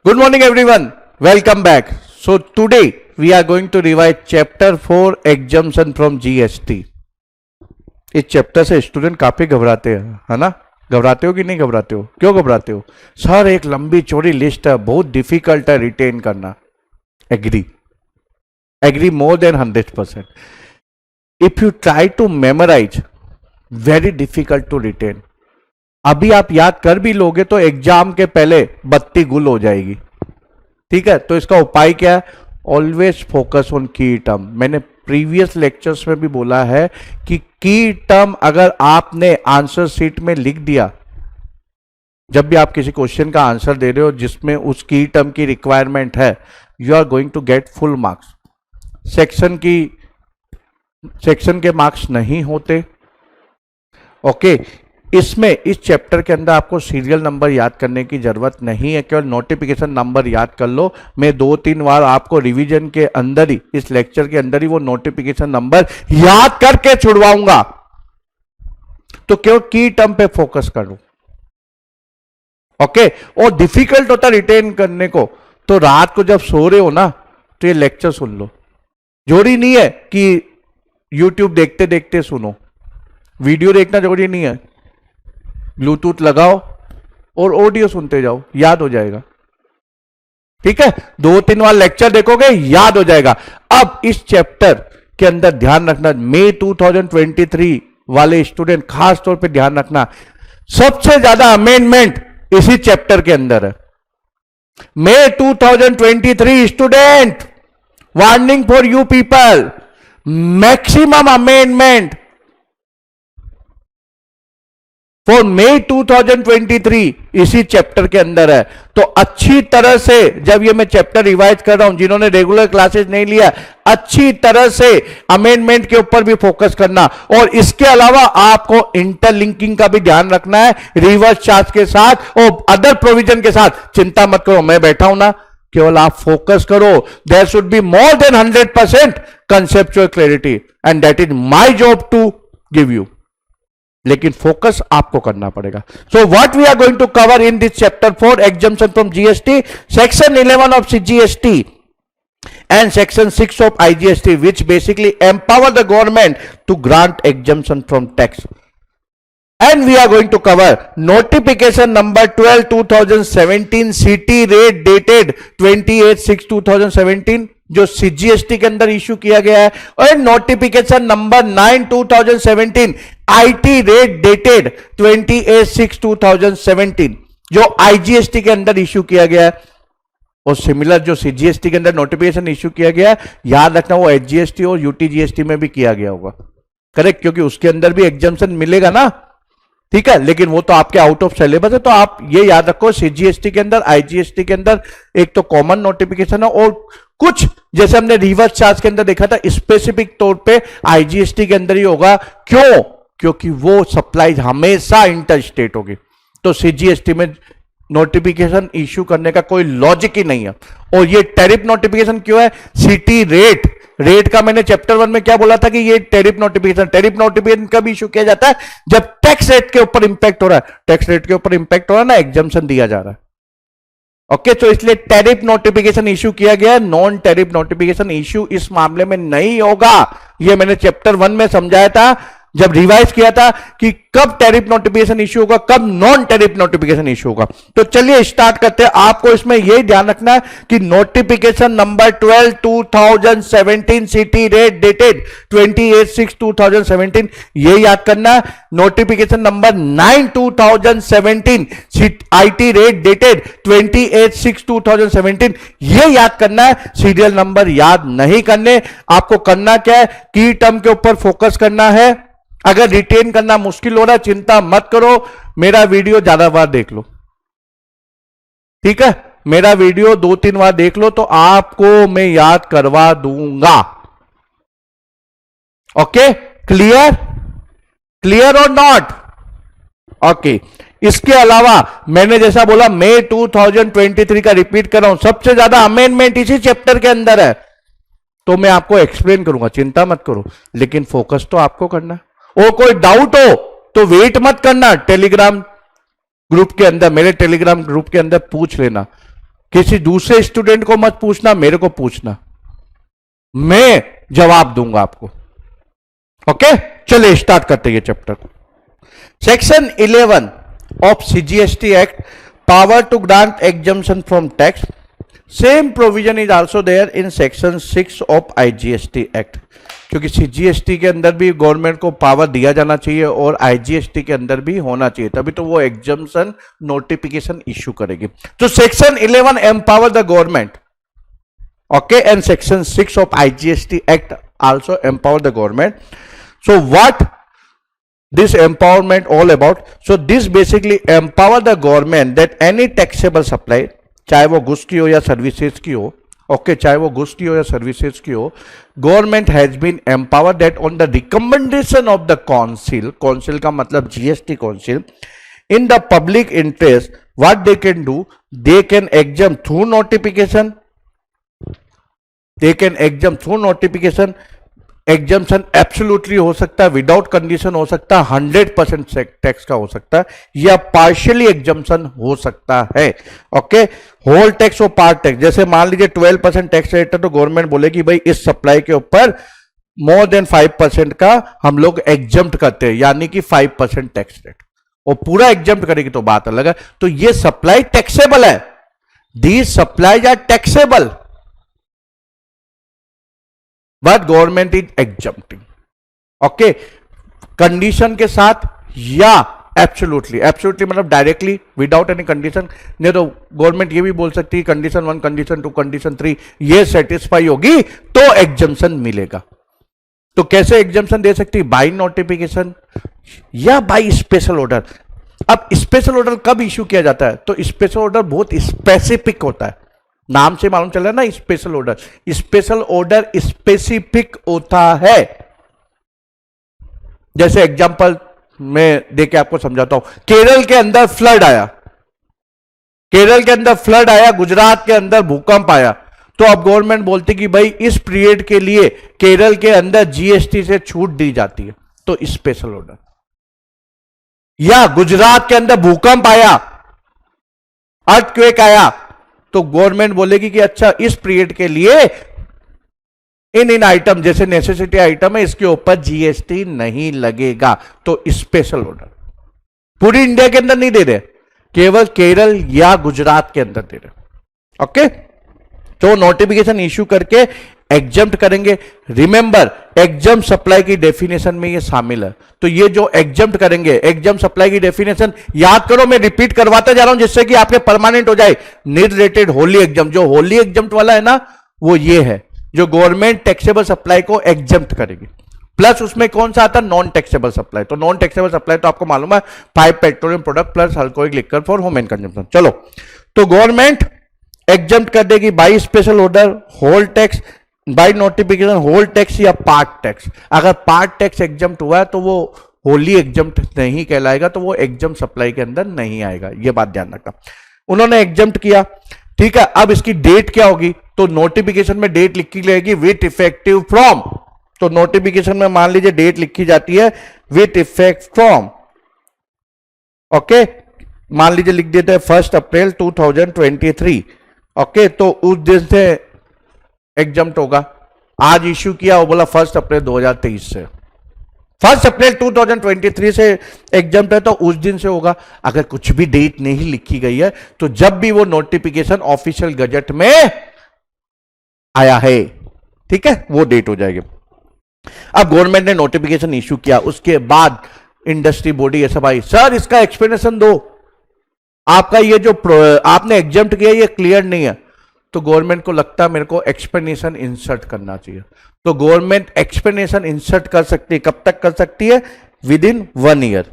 Good morning everyone. Welcome back. So today we are going to revise chapter 4 exemption from GST. इस chapter से student काफी घबराते हैं, है ना? घबराते हो कि नहीं घबराते हो? क्यों घबराते हो? सर एक लंबी चौड़ी लिस्ट है, बहुत डिफिकल्ट है रिटेन करना. Agree more than 100%. If you try to memorise, very difficult to retain. अभी आप याद कर भी लोगे तो एग्जाम के पहले बत्ती गुल हो जाएगी. ठीक है, तो इसका उपाय क्या है? ऑलवेज फोकस ऑन की टर्म. मैंने प्रीवियस लेक्चर्स में भी बोला है कि की टर्म अगर आपने आंसर शीट में लिख दिया, जब भी आप किसी क्वेश्चन का आंसर दे रहे हो जिसमें उस की टर्म की रिक्वायरमेंट है, you are going to get full marks. Section के मार्क्स नहीं होते. ओके, इसमें इस चैप्टर के अंदर आपको सीरियल नंबर याद करने की जरूरत नहीं है, केवल नोटिफिकेशन नंबर याद कर लो. मैं 2-3 बार आपको रिवीजन के अंदर ही, इस लेक्चर के अंदर ही वो नोटिफिकेशन नंबर याद करके छुड़वाऊंगा. तो केवल की टर्म पे फोकस करो. ओके, और डिफिकल्ट होता रिटेन करने को, तो रात को जब सो रहे हो ना तो ये लेक्चर सुन लो. जरूरी नहीं है कि यूट्यूब देखते देखते सुनो, वीडियो देखना जरूरी नहीं है. ब्लूटूथ लगाओ और ऑडियो सुनते जाओ, याद हो जाएगा. ठीक है, 2-3 बार लेक्चर देखोगे याद हो जाएगा. अब इस चैप्टर के अंदर ध्यान रखना, मई 2023 वाले स्टूडेंट खास तौर पे ध्यान रखना, सबसे ज्यादा अमेंडमेंट इसी चैप्टर के अंदर है. May 2023 student, warning for you people, maximum amendment for May 2023 इसी चैप्टर के अंदर है. तो अच्छी तरह से, जब ये मैं चैप्टर रिवाइज कर रहा हूं, जिन्होंने रेगुलर क्लासेस नहीं लिया, अच्छी तरह से अमेंडमेंट के ऊपर भी फोकस करना. और इसके अलावा आपको इंटरलिंकिंग का भी ध्यान रखना है, रिवर्स चार्ज के साथ और अदर प्रोविजन के साथ. चिंता मत करो, मैं बैठा हूं ना, केवल आप फोकस करो. There should be more than 100% conceptual clarity and that is my job to give you. लेकिन फोकस आपको करना पड़ेगा. So what we are going to cover in this chapter 4 exemption from GST, section 11 of GST and section 6 of IGST, which basically empower the government to grant exemption from tax. And we are going to cover notification number 12 2017 CT rate dated 28/6/2017 जो CGST के अंदर issue किया गया है, और notification number 9 2017 IT rate dated 28/6/2017 जो IGST के अंदर इश्यू किया गया है. और सिमिलर जो CGST के अंदर नोटिफिकेशन इश्यू किया गया, याद रखना वो HGST और UTGST में भी किया गया होगा. करेक्ट, क्योंकि उसके अंदर भी एग्जम्पशन मिलेगा ना. ठीक है, लेकिन वो तो आपके आउट ऑफ सिलेबस है. तो आप ये याद रखो, CGST के अंदर, IGST के अंदर एक तो कॉमन नोटिफिकेशन है, और कुछ जैसे हमने रिवर्स चार्ज के अंदर देखा था, स्पेसिफिक तौर पे IGST के अंदर ही होगा. क्यों? क्योंकि वो सप्लाई हमेशा इंटर स्टेट होगी. तो CGST में नोटिफिकेशन इश्यू करने का कोई लॉजिक ही नहीं है. और ये टैरिफ नोटिफिकेशन क्यों है? सिटी रेट का मैंने चैप्टर 1 में क्या बोला था कि ये टैरिफ नोटिफिकेशन कब इश्यू किया जाता है? जब टैक्स रेट के ऊपर इंपैक्ट हो रहा है. टैक्स रेट के ऊपर इंपैक्ट हो रहा है ना, एग्जम्पशन दिया जा रहा है. ओके, तो इसलिए टैरिफ नोटिफिकेशन इश्यू किया गया है. नॉन टैरिफ नोटिफिकेशन इश्यू इस मामले में नहीं होगा. ये मैंने चैप्टर 1 में समझाया था, जब रिवाइज किया था कि कब टैरिफ नोटिफिकेशन इश्यू होगा, कब नॉन टैरिफ नोटिफिकेशन इश्यू होगा. तो चलिए स्टार्ट करते हैं. आपको इसमें यही ध्यान रखना है कि notification number 12 2017 CT rate dated 28/6/2017 ये याद करना है. Notification number 9 2017 IT rate dated 28/6/2017 ये याद करना है. सीरियल नंबर याद नहीं करने. आपको करना क्या है? की टर्म के ऊपर फोकस करना है. अगर रिटेन करना मुश्किल हो रहा है, चिंता मत करो, मेरा वीडियो ज्यादा बार देख लो. ठीक है, मेरा वीडियो 2-3 बार देख लो तो आपको मैं याद करवा दूंगा. ओके, क्लियर और नॉट? ओके, इसके अलावा मैंने जैसा बोला, मई 2023 का रिपीट कर रहा हूं, सबसे ज्यादा अमेंडमेंट इसी चैप्टर के अंदर है. तो मैं आपको एक्सप्लेन करूंगा, चिंता मत करो, लेकिन फोकस तो आपको करना है. और कोई डाउट हो तो वेट मत करना, टेलीग्राम ग्रुप के अंदर, मेरे टेलीग्राम ग्रुप के अंदर पूछ लेना. किसी दूसरे स्टूडेंट को मत पूछना, मेरे को पूछना, मैं जवाब दूंगा आपको। ओके, चलिए स्टार्ट करते हैं ये चैप्टर। Section 11 of CGST act, power to grant exemption from tax, same provision is also there in section 6 of IGST act. क्योंकि सीजीएसटी के अंदर भी गवर्नमेंट को पावर दिया जाना चाहिए और आईजीएसटी के अंदर भी होना चाहिए, तभी तो वो एग्जम्पशन नोटिफिकेशन इश्यू करेगी। तो section 11 empower the government, okay, and section 6 of IGST act also empower the government. So what this empowerment all about? So this basically empower the government that any taxable supply, चाहे वो goods की हो या services की हो, okay, चाहे वो goods की हो या सर्विसेज की हो, government has been empower that on the recommendation of the council, council का मतलब GST council, in the public interest, what they can do, they can exempt through notification, they can exempt through notification. Exemption absolutely हो सकता है, without condition हो सकता है, 100% tax का हो सकता है, या पार्शियली एग्जम्पशन हो सकता है। ओके, होल टैक्स और पार्ट टैक्स, जैसे मान लीजिए 12% टैक्स रेट है तो गवर्नमेंट बोलेगी भाई इस सप्लाई के ऊपर मोर देन 5% का हम लोग एग्जम्प्ट करते हैं, यानी कि 5% टैक्स रेट, और पूरा एग्जम्प्ट करेगी तो बात अलग है। तो ये सप्लाई टैक्सेबल है, these supplies are taxable, but government is exempting. Okay, condition के साथ या एब्सोल्युटली, एब्सोल्युटली मतलब डायरेक्टली विदाउट एनी कंडीशन, नहीं तो गवर्नमेंट ये भी बोल सकती है कंडीशन 1, कंडीशन 2, कंडीशन 3 ये सेटिस्फाई होगी तो एग्जम्पशन मिलेगा। तो कैसे एग्जम्पशन दे सकती है? बाय नोटिफिकेशन या बाय स्पेशल ऑर्डर। अब स्पेशल ऑर्डर कब इश्यू किया जाता है? तो स्पेशल ऑर्डर बहुत स्पेसिफिक होता है, नाम से मालूम चल रहा है ना, special order. Special order specific होता है। जैसे एग्जांपल मैं देके आपको समझाता हूं, केरल के अंदर फ्लड आया, केरल के अंदर फ्लड आया, गुजरात के अंदर भूकंप आया, तो अब गवर्नमेंट बोलती कि भाई इस पीरियड के लिए केरल के अंदर जीएसटी से छूट दी जाती है, तो स्पेशल ऑर्डर। या गुजरात के अंदर भूकंप आया, अर्थक्वेक आया, तो गवर्नमेंट बोलेगी कि अच्छा इस पीरियड के लिए इन आइटम जैसे नेसेसिटी आइटम है इसके ऊपर जीएसटी नहीं लगेगा, तो स्पेशल ऑर्डर। पूरी इंडिया के अंदर नहीं दे रहे, केवल केरल या गुजरात के अंदर दे रहे। ओके, तो नोटिफिकेशन इश्यू करके एग्जम्प्ट करेंगे। रिमेंबर, एग्जम्प्ट सप्लाई की डेफिनेशन में ये शामिल है। तो ये जो एग्जम्प्ट करेंगे, एग्जम्प्ट सप्लाई की डेफिनेशन याद करो, मैं रिपीट करवाते जा रहा हूं जिससे कि आपके परमानेंट हो जाए। नीड रिलेटेड होली एग्जम्प्ट, जो होली एग्जम्प्ट वाला है ना वो ये है, जो गवर्नमेंट टैक्सेबल सप्लाई को एग्जम्प्ट करेगी। प्लस उसमें कौन सा आता है? Non taxable supply. तो नॉन टैक्सेबल सप्लाई तो आपको मालूम है 5 petroleum product plus alcoholic liquor for home and consumption. चलो, तो गवर्नमेंट एग्जम्प्ट कर देगी by special order, whole tax, by notification, whole tax या पार्ट टैक्स। अगर पार्ट टैक्स एग्जम्प्ट हुआ है तो वो होली एग्जम्प्ट नहीं कहलाएगा, तो वो एग्जम्प्ट सप्लाई के अंदर नहीं आएगा, ये बात ध्यान रखना। उन्होंने एग्जम्प्ट किया, ठीक है। अब इसकी डेट क्या होगी? तो नोटिफिकेशन में डेट लिखी जाएगी विथ इफेक्टिव फ्रॉम। तो नोटिफिकेशन में मान लीजिए डेट लिखी जाती है विथ इफेक्ट फ्रॉम, ओके, मान लीजिए लिख देते हैं 1 अप्रैल 2023। ओके, तो उस दिन से एग्जम्प्ट होगा। आज इश्यू किया, वो बोला 1 अप्रैल 2023 से, 1 अप्रैल 2023 से एग्जम्प्ट है तो उस दिन से होगा। अगर कुछ भी डेट नहीं लिखी गई है तो जब भी वो नोटिफिकेशन ऑफिशियल गजट में आया है, ठीक है, वो डेट हो जाएगी। अब गवर्नमेंट ने नोटिफिकेशन इश्यू किया, उसके बाद इंडस्ट्री बॉडी ऐसा, भाई सर इसका एक्सप्लेनेशन दो, आपका ये जो आपने एग्जम्प्ट किया ये क्लियर नहीं है। तो गवर्नमेंट को लगता है मेरे को एक्सप्लेनेशन इंसर्ट करना चाहिए, तो गवर्नमेंट एक्सप्लेनेशन इंसर्ट कर सकती है। कब तक कर सकती है? With in 1 year.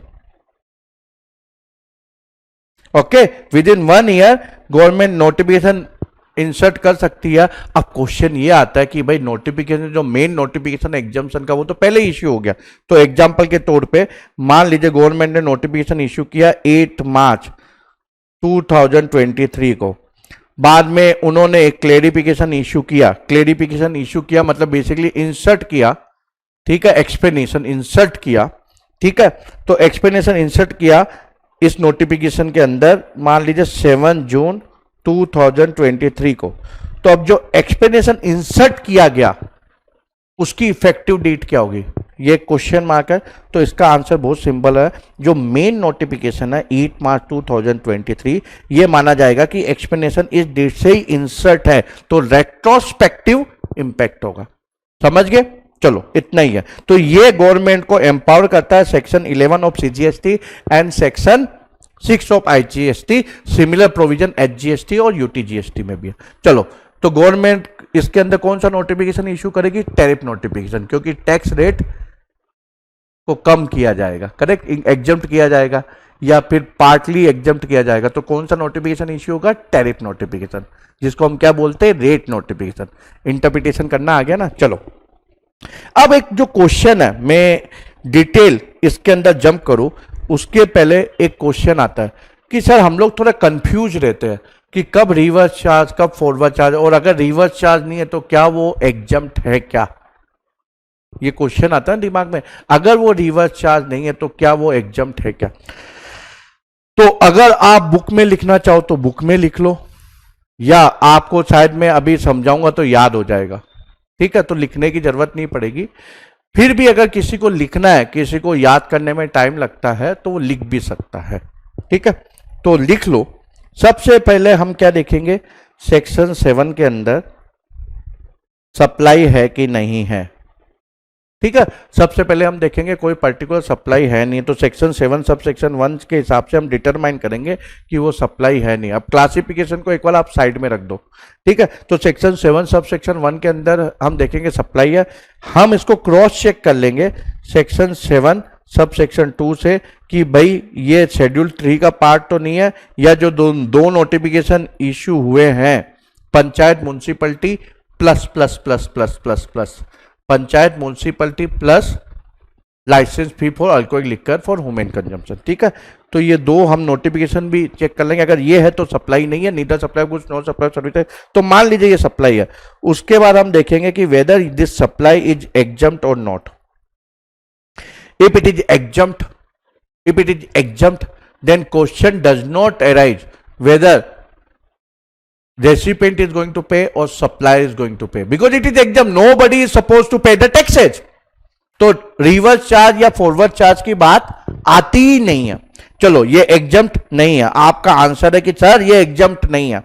Okay, with in 1 year government notification insert कर सकती है। अब क्वेश्चन ये आता है कि भाई नोटिफिकेशन, जो मेन नोटिफिकेशन एग्जाम्पशन का, वो तो पहले इश्यू हो गया। तो एग्जाम्पल के तौर पे मान लीजिए गवर्नमेंट ने नोटिफिकेशन इश्यू किया 8 मार्च 2023 को, बाद में उन्होंने एक क्लेरिफिकेशन इश्यू किया। क्लेरिफिकेशन इश्यू किया मतलब बेसिकली इंसर्ट किया, ठीक है, एक्सप्लेनेशन इंसर्ट किया, ठीक है। तो एक्सप्लेनेशन इंसर्ट किया इस नोटिफिकेशन के अंदर, मान लीजिए 7 जून 2023 को। तो अब जो एक्सप्लेनेशन इंसर्ट किया गया उसकी इफेक्टिव डेट क्या होगी, ये क्वेश्चन मार्क है। तो इसका आंसर बहुत सिंपल है, जो मेन नोटिफिकेशन है 8 मार्च 2023, ये माना जाएगा कि एक्सप्लेनेशन इस डेट से ही इंसर्ट है, तो रेट्रोस्पेक्टिव इंपैक्ट होगा। समझ गए? चलो इतना ही है। तो ये गवर्नमेंट को एम्पावर करता है section 11 of CGST and section 6 of IGST, similar provision HGST और यूटीजीएसटी में भी है। चलो, तो गवर्नमेंट इसके अंदर कौन सा नोटिफिकेशन इशू करेगी? टैरिफ नोटिफिकेशन, क्योंकि टैक्स रेट को कम किया जाएगा, करेक्ट, एग्जम्प्ट किया जाएगा या फिर पार्टली एग्जम्प्ट किया जाएगा। तो कौन सा नोटिफिकेशन इशू होगा? टैरिफ नोटिफिकेशन, जिसको हम क्या बोलते हैं? Rate notification. इंटरप्रिटेशन करना आ गया ना। चलो, अब एक जो क्वेश्चन है, मैं डिटेल इसके अंदर जंप करूं उसके पहले एक क्वेश्चन आता है कि सर हम लोग थोड़ा कंफ्यूज रहते हैं कि कब रिवर्स चार्ज, कब फॉरवर्ड चार्ज, और अगर रिवर्स चार्ज नहीं है तो क्या वो एग्जम्प्ट है क्या? ये क्वेश्चन आता है दिमाग में, अगर वो रिवर्स चार्ज नहीं है तो क्या वो एग्जम्प्ट है क्या? तो अगर आप बुक में लिखना चाहो तो बुक में लिख लो, या आपको शायद मैं अभी समझाऊंगा तो याद हो जाएगा, ठीक है, तो लिखने की जरूरत नहीं पड़ेगी। फिर भी अगर किसी को लिखना है, किसी को याद करने में टाइम लगता है तो वो लिख भी सकता है, ठीक है, तो लिख लो। सबसे पहले हम क्या देखेंगे? सेक्शन 7 के अंदर सप्लाई है कि नहीं है, ठीक है। सबसे पहले हम देखेंगे कोई पर्टिकुलर सप्लाई है नहीं, तो सेक्शन 7 सब सेक्शन 1 के हिसाब से हम डिटरमाइन करेंगे कि वो सप्लाई है नहीं। अब क्लासिफिकेशन को एक बार आप साइड में रख दो, ठीक है। तो सेक्शन 7 सब सेक्शन 1 के अंदर हम देखेंगे सप्लाई है, हम इसको क्रॉस चेक कर लेंगे सेक्शन 7 सब सेक्शन 2 से कि भाई ये शेड्यूल 3 का पार्ट तो नहीं है, या जो दो नोटिफिकेशन इश्यू हुए हैं panchayat municipality plus plus plus plus plus plus panchayat municipality plus licence fee for alcoholic liquor for human consumption, ठीक है। तो ये दो हम नोटिफिकेशन भी चेक कर लेंगे। अगर ये है तो सप्लाई नहीं है, neither supply goods no supply service, तो मान लीजिए ये सप्लाई है। उसके बाद हम देखेंगे कि whether this supply is exempt और not. If it is exempt then question does not arise whether recipient is going to pay or supplier is going to pay, because it is exempt, nobody is supposed to pay the taxes। तो reverse charge या forward charge की बात आती ही नहीं है। चलो, ये exempt नहीं है, आपका आंसर है कि सर ये एग्जम्प्ट नहीं है।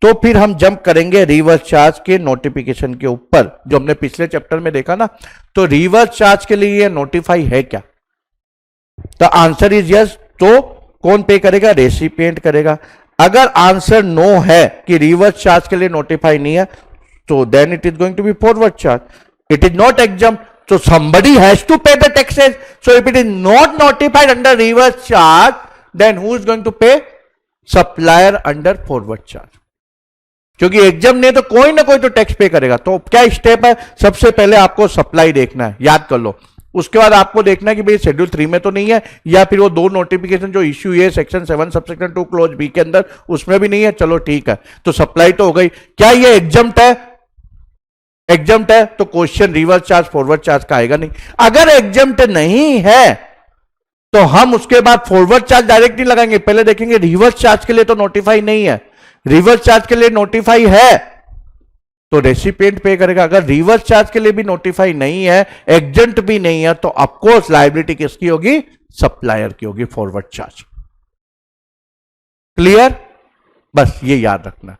तो फिर हम जंप करेंगे रिवर्स चार्ज के नोटिफिकेशन के ऊपर, जो हमने पिछले चैप्टर में देखा ना। तो रिवर्स चार्ज के लिए ये नोटिफाई है क्या? तो आंसर इज यस। तो कौन पे करेगा? रेसिपिएंट करेगा। अगर आंसर नो है कि रिवर्स चार्ज के लिए नोटिफाई नहीं है, तो then it is going to be forward charge. It is not exempt, so somebody has to pay the taxes। so if it is not notified under reverse charge, then who is going to pay? supplier under forward charge। क्योंकि exam नहीं तो कोई ना कोई तो tax पे करेगा। तो क्या स्टेप है? सबसे पहले आपको सप्लाई देखना है, याद कर लो। उसके बाद आपको देखना है कि भाई शेड्यूल 3 में तो नहीं है, या फिर वो दो नोटिफिकेशन जो इश्यू है section 7 sub section 2 close B के अंदर, उसमें भी नहीं है। चलो ठीक है, तो सप्लाई तो हो गई। क्या ये एग्जम्प्ट है? एग्जम्प्ट है तो question reverse charge forward charge का आएगा नहीं। अगर एग्जम्प्ट नहीं है तो हम उसके बाद फॉरवर्ड चार्ज डायरेक्ट नहीं लगाएंगे, पहले देखेंगे रिवर्स चार्ज के लिए तो नोटिफाई नहीं है, रिवर्स चार्ज के लिए नोटिफाई है तो रेसिपिएंट पे करेगा। अगर रिवर्स चार्ज के लिए भी नोटिफाई नहीं है, एग्जम्प्ट भी नहीं है, तो ऑफकोर्स लायबिलिटी किसकी होगी? सप्लायर की होगी, फॉरवर्ड चार्ज। क्लियर? बस ये याद रखना।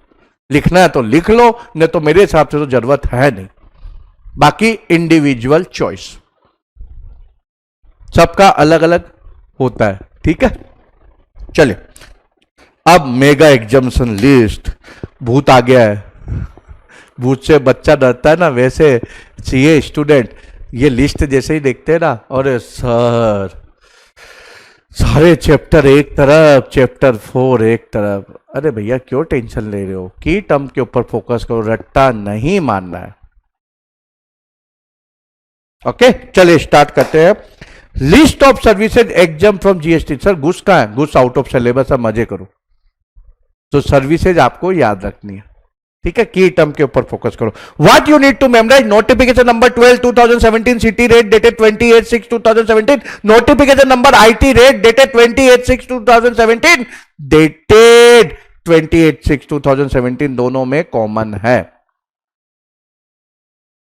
लिखना है तो लिख लो, नहीं तो मेरे हिसाब से तो जरूरत है नहीं। बाकी इंडिविजुअल चॉइस, सबका अलग अलग होता है, ठीक है। चलिए, अब मेगा एग्जामिनेशन लिस्ट। भूत आ गया है, भूत से बच्चा डरता है ना, वैसे चाहिए स्टूडेंट ये लिस्ट जैसे ही देखते हैं ना, और सर सारे चैप्टर एक तरफ, चैप्टर 4 एक तरफ। अरे भैया क्यों टेंशन ले रहे हो? की टर्म के ऊपर फोकस करो, रट्टा नहीं मानना है। ओके, चलिए स्टार्ट करते हैं। List of services exam from GST. Sir goods कहां है? गुड्स आउट ऑफ सिलेबस, अब मजे करो। तो सर्विसेज आपको याद रखनी है, ठीक है। की टर्म के ऊपर फोकस करो। What you need to memorise? Notification number 12 2017 CT rate dated 28/6/2017। Notification number IT rate dated 28/6/2017 dated 28/6/2017 दोनों में कॉमन है।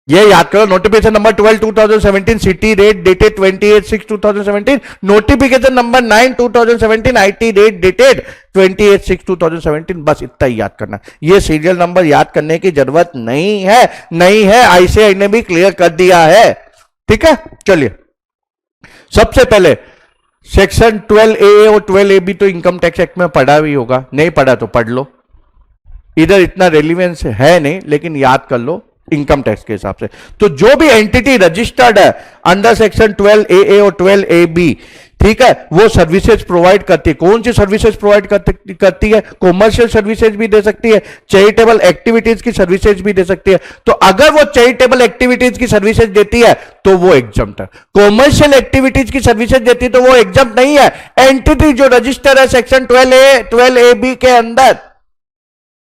ये याद करो, notification number 12/2017 CT rate dated 28/6/2017, notification number 9/2017 IT rate dated 28/6/2017। बस इतना ही याद करना, ये सीरियल नंबर याद करने की जरूरत नहीं है, आईसीआई ने भी क्लियर कर दिया है। ठीक है, चलिए सबसे पहले सेक्शन 12A और 12AB तो इनकम टैक्स एक्ट में पढ़ा भी होगा, नहीं पढ़ा तो पढ़ लो, इधर इतना रेलिवेंस है नहीं, लेकिन याद कर लो इनकम टैक्स के हिसाब से। तो जो भी एंटिटी रजिस्टर्ड है अंडर सेक्शन 12AA और 12AB, ठीक है, वो सर्विसेज प्रोवाइड करती है। कौन सी सर्विसेज प्रोवाइड करती है? कॉमर्शियल सर्विसेज भी दे सकती है, चैरिटेबल एक्टिविटीज की सर्विसेज भी दे सकती है। तो अगर वो चैरिटेबल एक्टिविटीज की सर्विसेज देती है तो वो एग्जम्प्ट है, कॉमर्शियल एक्टिविटीज की सर्विसेज देती है तो वो एग्जम्प्ट नहीं है। एंटिटी जो रजिस्टर है सेक्शन 12AB के अंदर,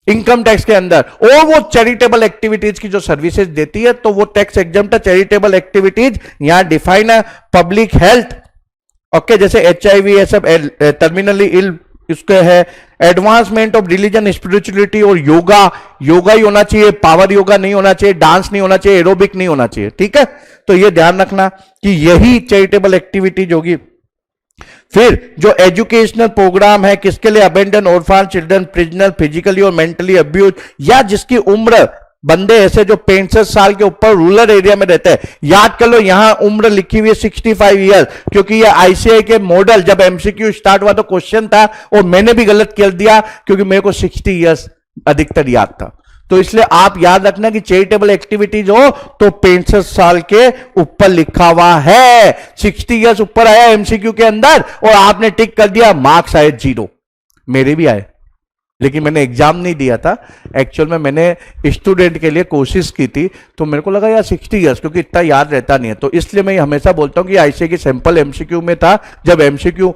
इनकम टैक्स के अंदर, और वो चैरिटेबल एक्टिविटीज की जो सर्विसेज देती है तो वो टैक्स एग्जम्प्ट है। चैरिटेबल एक्टिविटीज यहां डिफाइन है, पब्लिक हेल्थ, ओके, जैसे HIV ये सब, टर्मिनली इल इसके है, एडवांसमेंट ऑफ रिलीजन स्पिरिचुअलिटी और योगा ही होना चाहिए, पावर योगा नहीं होना चाहिए, डांस नहीं होना चाहिए, एरोबिक नहीं होना चाहिए। ठीक है, तो ये ध्यान रखना कि यही चैरिटेबल एक्टिविटीज होगी। फिर जो एजुकेशनल प्रोग्राम है किसके लिए? Abandon orphan children, prisoner, physically और मेंटली अब्यूज, या जिसकी उम्र, बंदे ऐसे जो 65 साल के ऊपर रूरल एरिया में रहते हैं, याद कर लो यहां उम्र लिखी हुई है 65 ईयर, क्योंकि ये आईसीआई के मॉडल जब एमसीक्यू स्टार्ट हुआ तो क्वेश्चन था और मैंने भी गलत कर दिया क्योंकि मेरे को 60 ईयर्स अधिकतर याद था। तो इसलिए आप याद रखना कि चैरिटेबल एक्टिविटीज हो तो 65 साल के ऊपर लिखा हुआ है, 60 ईयर्स ऊपर आया एमसीक्यू के अंदर और आपने टिक कर दिया, मार्क्स आए 0। मेरे भी आए, लेकिन मैंने एग्जाम नहीं दिया था, एक्चुअल में मैंने स्टूडेंट के लिए कोशिश की थी, तो मेरे को लगा यार 60 ईयर्स, क्योंकि इतना याद रहता नहीं है। तो इसलिए मैं हमेशा बोलता हूं कि आईसीआई की सैंपल एमसीक्यू में था, जब एमसीक्यू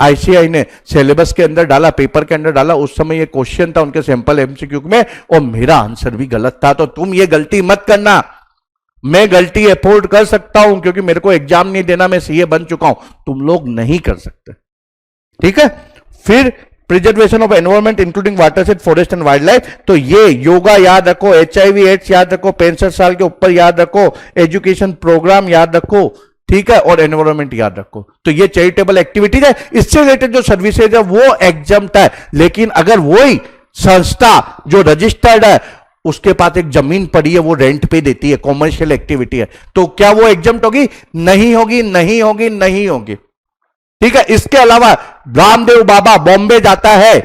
आईसीआई ने सिलेबस के अंदर डाला, पेपर के अंदर डाला, उस समय ये क्वेश्चन था उनके सैंपल एमसीक्यू में और मेरा आंसर भी गलत था। तो तुम ये गलती मत करना, मैं गलती अफोर्ड कर सकता हूं क्योंकि मेरे को एग्जाम नहीं देना, मैं सीए बन चुका हूं, तुम लोग नहीं कर सकते। ठीक है, फिर preservation of environment including watershed, forest and wild life, तो ये योगा याद रखो, HIV एड्स याद रखो, 65 साल के ऊपर याद रखो, एजुकेशन प्रोग्राम याद रखो, ठीक है, और एनवायरमेंट याद रखो। तो ये चैरिटेबल एक्टिविटीज है, इससे रिलेटेड जो सर्विसेज है वो एग्जम्प्ट है। लेकिन अगर वही संस्था जो रजिस्टर्ड है उसके पास एक जमीन पड़ी है, वो रेंट पे देती है, कॉमर्शियल एक्टिविटी है, तो क्या वो एग्जम्प्ट होगी? नहीं होगी, नहीं होगी, नहीं होगी। ठीक है, इसके अलावा रामदेव बाबा बॉम्बे जाता है,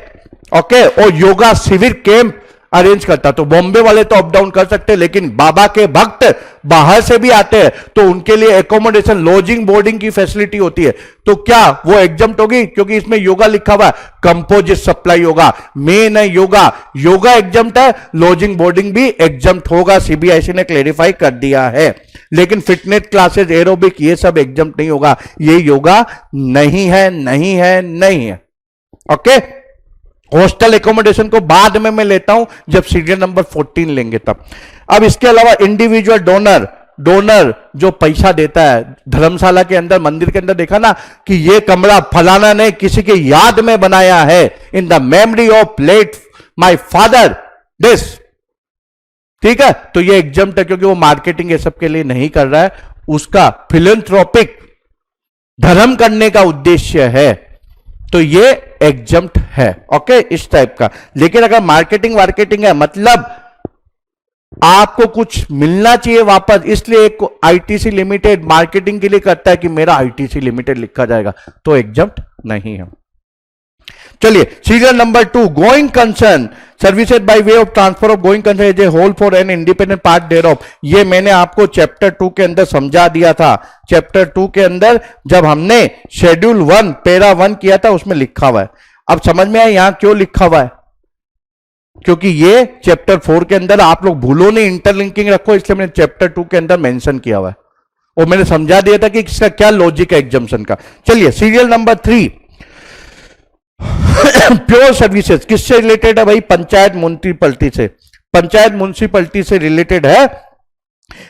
ओके, और योगा शिविर कैंप अरेंज करता, तो बॉम्बे वाले तो अप डाउन कर सकते हैं, लेकिन बाबा के भक्त बाहर से भी आते हैं तो उनके लिए एकोमोडेशन, लॉजिंग, बोर्डिंग की फैसिलिटी होती है, तो क्या वो एग्जम्प्ट होगी? क्योंकि इसमें योगा लिखा हुआ है, कंपोजिट सप्लाई योगा, मेन है योगा एग्जम्प्ट है, लॉजिंग बोर्डिंग भी एग्जम्प्ट होगा, सीबीआईसी ने क्लेरिफाई कर दिया है। लेकिन फिटनेस क्लासेस, एरोबिक, ये सब एग्जम्प्ट नहीं होगा, ये योगा नहीं है, नहीं है, नहीं है। ओके, हॉस्टल एकोमोडेशन को बाद में मैं लेता हूं जब सीरियल नंबर 14 लेंगे तब। अब इसके अलावा इंडिविजुअल डोनर जो पैसा देता है, धर्मशाला के अंदर, मंदिर के अंदर देखा ना कि ये कमरा फलाना ने किसी के याद में बनाया है, in the memory of let my father this, ठीक है, तो ये एग्जम्प्ट है क्योंकि वो मार्केटिंग ये सब के लिए नहीं कर रहा है, उसका फिलैंथ्रोपिक धर्म करने का उद्देश्य है, तो ये एग्जम्प्ट है। ओके, इस टाइप का। लेकिन अगर मार्केटिंग है, मतलब आपको कुछ मिलना चाहिए वापस, इसलिए एक आईटीसी लिमिटेड मार्केटिंग के लिए करता है कि मेरा आईटीसी लिमिटेड लिखा जाएगा, तो एग्जम्प्ट नहीं है। चलिए, serial number 2, going concern services by way of transfer of going concern as a whole for an independent part thereof, ये मैंने आपको चैप्टर 2 के अंदर समझा दिया था। चैप्टर 2 के अंदर जब हमने शेड्यूल 1 पैरा 1 किया था उसमें लिखा हुआ है। अब समझ में आया यहां क्यों लिखा हुआ है? क्योंकि ये चैप्टर 4 के अंदर आप लोग भूलो नहीं, इंटरलिंकिंग रखो, इसलिए मैंने चैप्टर 2 के अंदर मेंशन किया हुआ है और मैंने समझा दिया था कि इसका क्या लॉजिक है एग्जम्पशन का। चलिए, सीरियल नंबर 3, प्योर सर्विसेज किससे रिलेटेड है भाई? पंचायत म्युनिसिपैलिटी से, पंचायत म्युनिसिपैलिटी से रिलेटेड है।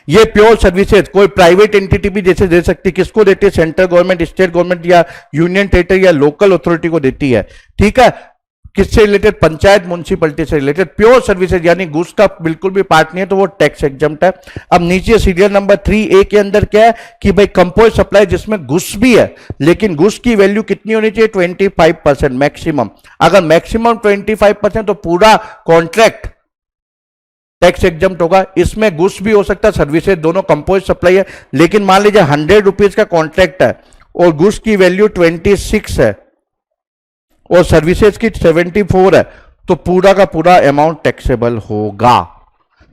ये प्योर सर्विसेज कोई प्राइवेट एंटिटी भी जैसे दे सकती है, किसको देती है? सेंट्रल गवर्नमेंट, स्टेट गवर्नमेंट या यूनियन टेरिटरी या लोकल अथॉरिटी को देती है। ठीक है, किससे रिलेटेड? पंचायत म्युनिसिपैलिटी से रिलेटेड। प्योर सर्विसेज यानी घुस का बिल्कुल भी पार्ट नहीं है तो वो टैक्स एग्जम्प्ट है। अब नीचे सीरियल नंबर 3A के अंदर क्या है कि भाई कंपोज सप्लाई जिसमें घुस भी है, लेकिन घुस की वैल्यू कितनी होनी चाहिए? 25% मैक्सिमम। अगर मैक्सिमम 25% तो पूरा कॉन्ट्रैक्ट टैक्स एग्जम्प्ट होगा। इसमें घुस भी हो सकता है, सर्विसेज दोनों कंपोज सप्लाई है। लेकिन मान लीजिए 100 रुपीज का कॉन्ट्रैक्ट है और घुस की वैल्यू 26 है और सर्विसेज की 74 है, तो पूरा का पूरा अमाउंट टैक्सेबल होगा।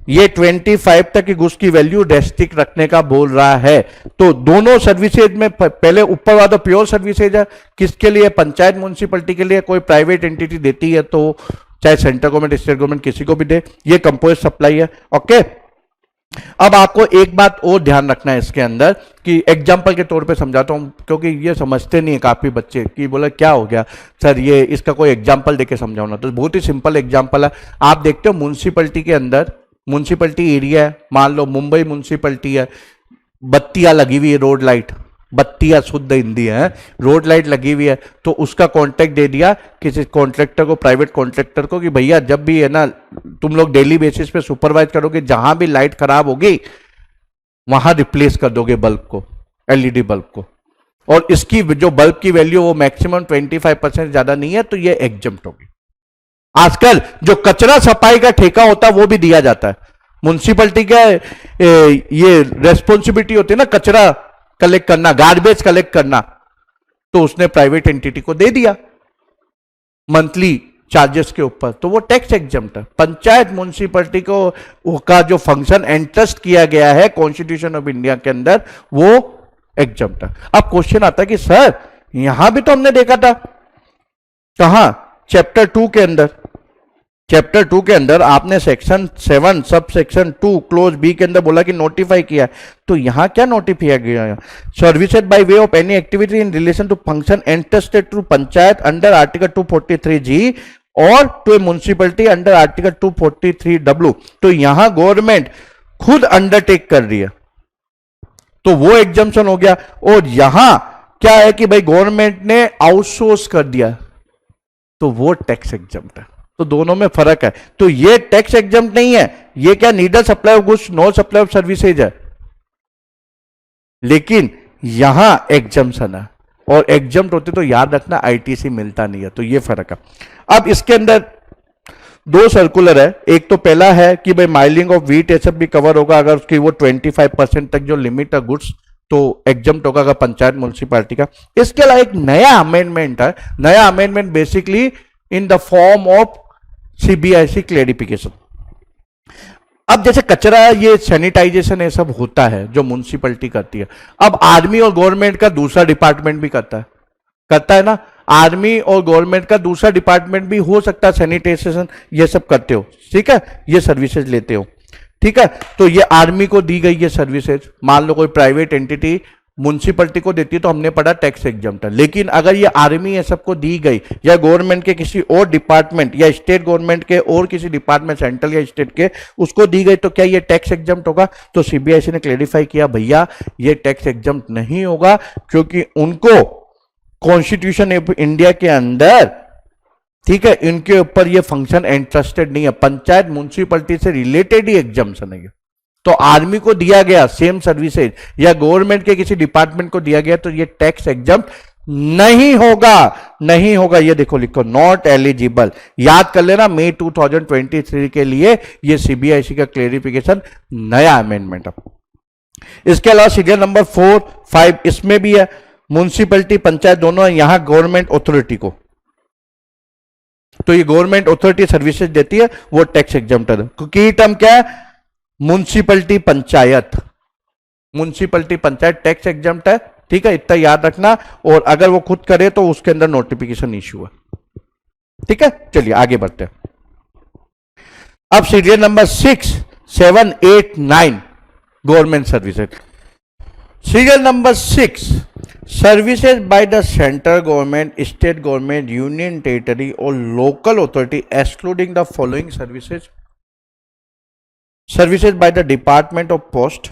ये 25 तक की घुस की वैल्यू रेस्ट्रिक्ट रखने का बोल रहा है। तो दोनों सर्विसेज में पहले ऊपर वाला प्योर सर्विसेज है, किसके लिए? पंचायत म्युनिसिपैलिटी के लिए। कोई प्राइवेट एंटिटी देती है तो चाहे सेंट्रल गवर्नमेंट, स्टेट गवर्नमेंट, किसी को भी दे, ये कंपोज सप्लाई है। ओके, अब आपको एक बात और ध्यान रखना है इसके अंदर कि एग्जाम्पल के तौर पे समझाता हूं, क्योंकि ये समझते नहीं है काफी बच्चे कि बोला क्या हो गया सर, ये इसका कोई एग्जाम्पल देके समझाओ ना। तो बहुत ही सिंपल एग्जाम्पल है। आप देखते हो म्युनिसिपैलिटी के अंदर, म्युनिसिपैलिटी एरिया है, मान लो मुंबई म्युनिसिपैलिटी है, बत्तियां लगी हुई है, रोड लाइट, बत्तियां शुद्ध हिंदी है, रोड लाइट लगी हुई है, तो उसका कॉन्ट्रैक्ट दे दिया किसी कॉन्ट्रैक्टर को, प्राइवेट कॉन्ट्रैक्टर को, कि भैया जब भी है ना तुम लोग डेली बेसिस पे सुपरवाइज करोगे, जहां भी लाइट खराब होगी वहां रिप्लेस कर दोगे बल्ब को, एलईडी बल्ब को, और इसकी जो बल्ब की वैल्यू वो मैक्सिमम 25% ज्यादा नहीं है, तो ये एग्जम्प्ट होगी। आजकल जो कचरा सफाई का ठेका होता है वो भी दिया जाता है। म्युनिसिपैलिटी का ये रेस्पॉन्सिबिलिटी होती है ना कचरा कलेक्ट करना, गार्बेज कलेक्ट करना, तो उसने प्राइवेट एंटिटी को दे दिया मंथली चार्जेस के ऊपर, तो वो टैक्स एग्जम्प्ट है। पंचायत म्युनिसिपैलिटी को का जो फंक्शन एंट्रस्ट किया गया है कॉन्स्टिट्यूशन ऑफ इंडिया के अंदर, वो एग्जम्प्ट है। अब क्वेश्चन आता है कि सर यहां भी तो हमने देखा था, कहां? चैप्टर 2 के अंदर। चैप्टर 2 के अंदर आपने section 7 sub section 2 close B के अंदर बोला कि नोटिफाई किया, तो यहां क्या नोटिफाई किया गया? Services by way of any activity in relation to function entrusted to panchayat under article 243G और to a municipality under article 243W। तो यहां गवर्नमेंट खुद अंडरटेक कर रही है, तो वो एग्जम्पशन हो गया। और यहां क्या है कि भाई गवर्नमेंट ने आउटसोर्स कर दिया, तो वो टैक्स एग्जम्प्ट है। तो दोनों में फर्क है। तो ये टैक्स एग्जम्प्ट नहीं है, ये क्या neither supply of goods no supply of services है, लेकिन यहां एग्जम्पशन है, और एग्जम्प्ट होते तो याद रखना आईटीसी मिलता नहीं है, तो ये फर्क है। अब इसके अंदर 2 सर्कुलर है। एक तो पहला है कि भाई माइलिंग ऑफ व्हीट ये सब भी कवर होगा अगर उसकी वो 25% तक जो लिमिट है गुड्स, तो एग्जम्प्ट होगा अगर पंचायत म्युनिसिपैलिटी का। इसके अलावा एक नया अमेंडमेंट है। नया amendment basically in the form of CBIC clarification. अब जैसे कचरा ये सैनिटाइजेशन ये सब होता है जो म्युनिसिपैलिटी करती है, अब आर्मी और गवर्नमेंट का दूसरा डिपार्टमेंट भी करता है ना। आर्मी और गवर्नमेंट का दूसरा डिपार्टमेंट भी हो सकता है सैनिटाइजेशन ये सब करते हो, ठीक है, ये सर्विसेज लेते हो, ठीक है। तो ये आर्मी को दी गई ये सर्विसेज, मान लो कोई प्राइवेट एंटिटी म्युनिसिपैलिटी को देती है तो हमने पढ़ा टैक्स एग्जम्प्ट है। लेकिन अगर ये आर्मी ये सबको दी गई या गवर्नमेंट के किसी और डिपार्टमेंट या स्टेट गवर्नमेंट के और किसी डिपार्टमेंट सेंट्रल या स्टेट के उसको दी गई, तो क्या ये टैक्स एग्जम्प्ट होगा? तो सीबीआईसी ने क्लेरिफाई किया भैया ये टैक्स एग्जम्प्ट नहीं होगा, क्योंकि उनको कॉन्स्टिट्यूशन ऑफ इंडिया के अंदर, ठीक है, इनके ऊपर ये फंक्शन इंटरेस्टेड नहीं है। पंचायत म्युनिसिपैलिटी से रिलेटेड ही एग्जम्पशन है। तो आर्मी को दिया गया सेम सर्विसेज या गवर्नमेंट के किसी डिपार्टमेंट को दिया गया तो ये टैक्स एग्जम्प्ट नहीं होगा, नहीं होगा। ये देखो लिखो नॉट एलिजिबल, याद कर लेना। मई 2023 के लिए ये सीबीआईसी का क्लेरिफिकेशन नया अमेंडमेंट है। इसके अलावा सीरियल नंबर 4, 5 इसमें भी है म्युनिसिपैलिटी पंचायत दोनों है, यहां गवर्नमेंट अथॉरिटी को, तो ये गवर्नमेंट अथॉरिटी सर्विसेज देती है वो टैक्स एग्जम्प्ट है। क्योंकि टर्म क्या है? Municipality panchayat, municipality panchayat tax exempt है, ठीक है, इतना याद रखना। और अगर वो खुद करे तो उसके अंदर नोटिफिकेशन इश्यू है, ठीक है। चलिए आगे बढ़ते हैं। अब serial number 6, 7, 8, 9 government services. Serial number 6 services by the central government, state government, union territory और local authority excluding the following services: services by the Department of Post,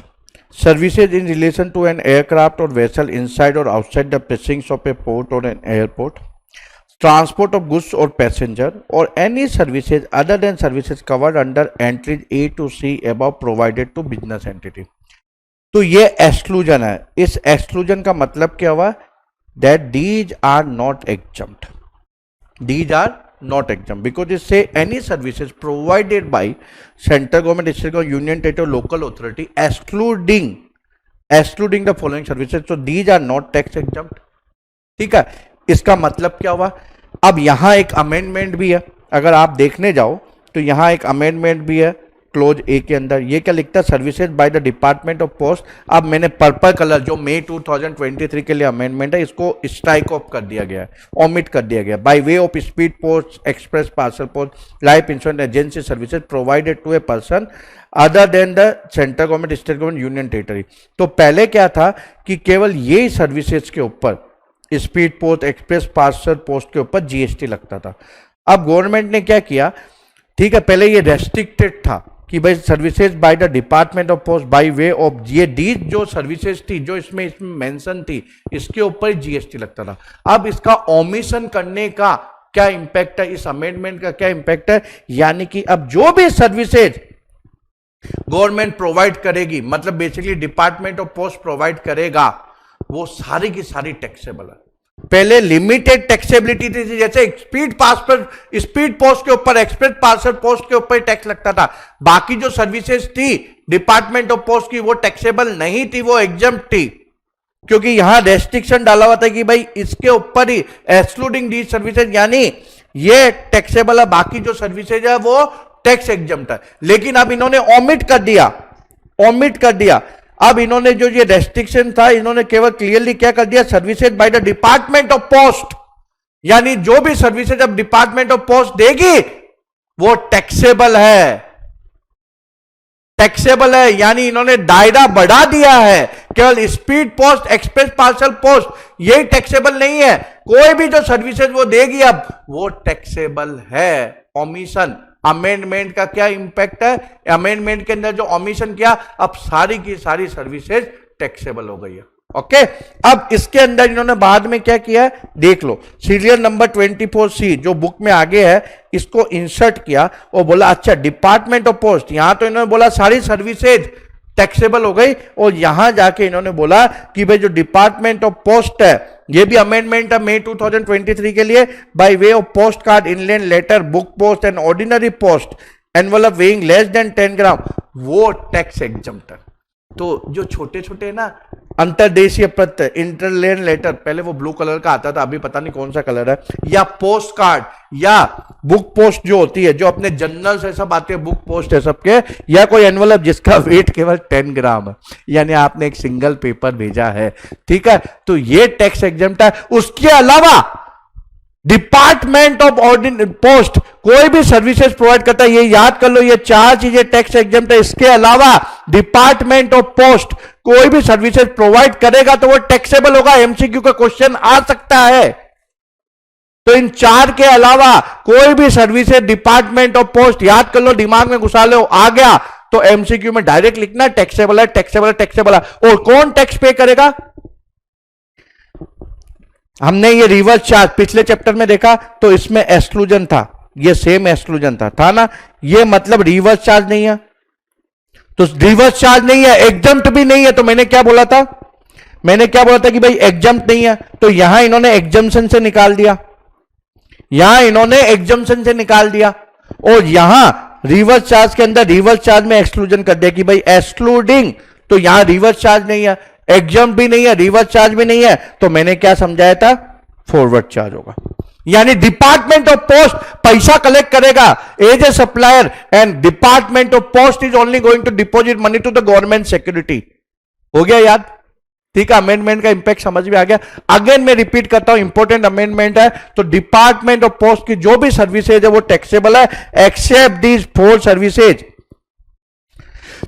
services in relation to an aircraft or vessel inside or outside the precincts of a port or an airport, transport of goods or passenger or any services other than services covered under entries A to C above provided to business entity। तो ये exclusion है। इस exclusion का मतलब क्या हुआ? That these are not exempt, these are not exempt because it says any services provided by central government, state government, union territory, local authority excluding the following services, so these are not tax exempt. ठीक है, इसका मतलब क्या हुआ? अब यहां एक amendment भी है, अगर आप देखने जाओ तो यहां एक अमेंडमेंट भी है क्लोज ए के अंदर। ये क्या लिखता है? Services by the department of post. अब मैंने पर्पल कलर जो मई 2023 के लिए अमेंडमेंट है, इसको स्ट्राइक ऑफ कर दिया गया है, ओमिट कर दिया गया। By way of speed post, express parcel post, life insurance agency services provided to a person other than the central government, state government, union territory. तो पहले क्या था कि केवल ये सर्विसेज के ऊपर, speed post, express parcel post के ऊपर जीएसटी लगता था। अब गवर्नमेंट ने क्या किया? ठीक है, पहले ये रेस्ट्रिक्टेड था कि भाई services by the department of post bye way of, ये डीज जो सर्विसेज थी जो इसमें मेंशन थी, इसके ऊपर जीएसटी लगता था। अब इसका ओमिशन करने का क्या इंपैक्ट है? इस अमेंडमेंट का क्या इंपैक्ट है? यानी कि अब जो भी सर्विसेज गवर्नमेंट प्रोवाइड करेगी, मतलब basically department of post provide करेगा, वो सारी की सारी टैक्सेबल है। पहले लिमिटेड टैक्सेबिलिटी थी, जैसे स्पीड पोस्ट के ऊपर, एक्सप्रेस पार्सल पोस्ट के ऊपर टैक्स लगता था। बाकी जो सर्विसेज थी डिपार्टमेंट ऑफ पोस्ट की, वो टैक्सेबल नहीं थी, वो एग्जम्प्ट थी, क्योंकि यहां रेस्ट्रिक्शन डाला हुआ था कि भाई इसके ऊपर ही एक्सक्लूडिंग दीज सर्विसेज, यानी ये टैक्सेबल है, बाकी जो सर्विसेज है वो टैक्स एग्जम्प्ट है। लेकिन अब इन्होंने ओमिट कर दिया। अब इन्होंने जो ये रेस्ट्रिक्शन था, इन्होंने केवल क्लियरली क्या कर दिया? Services by the department of post, यानी जो भी सर्विसेज अब डिपार्टमेंट ऑफ पोस्ट देगी वो टैक्सेबल है, यानी इन्होंने दायरा बढ़ा दिया है। केवल speed post, express parcel post यही टैक्सेबल नहीं है, कोई भी जो सर्विसेज वो देगी अब वो टैक्सेबल है। ओमिशन, अमेंडमेंट का क्या इंपैक्ट है? अमेंडमेंट के अंदर जो ओमिशन किया, अब सारी की सारी सर्विसेज टैक्सेबल हो गई है। ओके, अब इसके अंदर इन्होंने बाद में क्या किया है देख लो। सीरियल नंबर 24C जो बुक में आगे है, इसको इंसर्ट किया और बोला अच्छा डिपार्टमेंट ऑफ पोस्ट, यहां तो इन्होंने बोला सारी सर्विसेज टैक्सेबल हो गई, और यहां जाके इन्होंने बोला कि भाई जो डिपार्टमेंट ऑफ पोस्ट है, ये भी अमेंडमेंट है मई 2023 के लिए, by way of post card, inland letter, book post and ordinary post, envelope weighing less than 10 gram, वो टैक्स एग्जम्प्ट है। तो जो छोटे छोटे ना अंतरदेशीय पत्र, इंटरलैंड लेटर, पहले वो ब्लू कलर का आता था, अभी पता नहीं कौन सा कलर है, या पोस्ट कार्ड या बुक पोस्ट जो होती है, जो अपने जर्नल से सब आते हैं, बुक पोस्ट है सबके, या कोई एनवलप जिसका वेट केवल 10 ग्राम है, यानी आपने एक सिंगल पेपर भेजा है, ठीक है, तो ये टैक्स एग्जम्प्ट है। उसके अलावा डिपार्टमेंट ऑफ पोस्ट कोई भी सर्विसेज प्रोवाइड करता है, ये याद कर लो, ये चार चीजें टैक्स एग्जम्प्ट है। इसके अलावा डिपार्टमेंट ऑफ पोस्ट कोई भी सर्विसेज प्रोवाइड करेगा तो वो टैक्सेबल होगा। एमसीक्यू का क्वेश्चन आ सकता है। तो इन चार के अलावा कोई भी सर्विसेज डिपार्टमेंट ऑफ पोस्ट, याद कर लो, दिमाग में घुसा लो, आ गया तो एमसीक्यू में डायरेक्ट लिखना टैक्सेबल है, टैक्सेबल है, टैक्सेबल है। और कौन टैक्स पे करेगा? हमने ये रिवर्स चार्ज पिछले चैप्टर में देखा, तो इसमें एक्सक्लूजन था, ये सेम एक्सक्लूजन था ना, ये मतलब रिवर्स चार्ज नहीं है, तो रिवर्स चार्ज नहीं है, एग्जम्प्ट भी नहीं है। तो मैंने क्या बोला था कि भाई एग्जम्प्ट नहीं है, तो यहां इन्होंने एग्जम्पशन से निकाल दिया, और यहां रिवर्स चार्ज के अंदर रिवर्स चार्ज में एक्सक्लूजन कर दिया कि भाई एक्सक्लूडिंग, तो यहां रिवर्स चार्ज नहीं है, एग्जम्प्ट भी नहीं है, रिवर्स चार्ज भी नहीं है, तो मैंने क्या समझाया था? फॉरवर्ड चार्ज होगा। यानी डिपार्टमेंट ऑफ पोस्ट पैसा कलेक्ट करेगा as a supplier, and department of post is only going to deposit money to the government security. हो गया याद? ठीक है, अमेंडमेंट का इंपैक्ट समझ में आ गया। अगेन मैं रिपीट करता हूं, इंपॉर्टेंट अमेंडमेंट है। तो डिपार्टमेंट ऑफ पोस्ट की जो भी सर्विसेज है वो टैक्सेबल है, एक्सेप्ट दीज 4 सर्विसेज।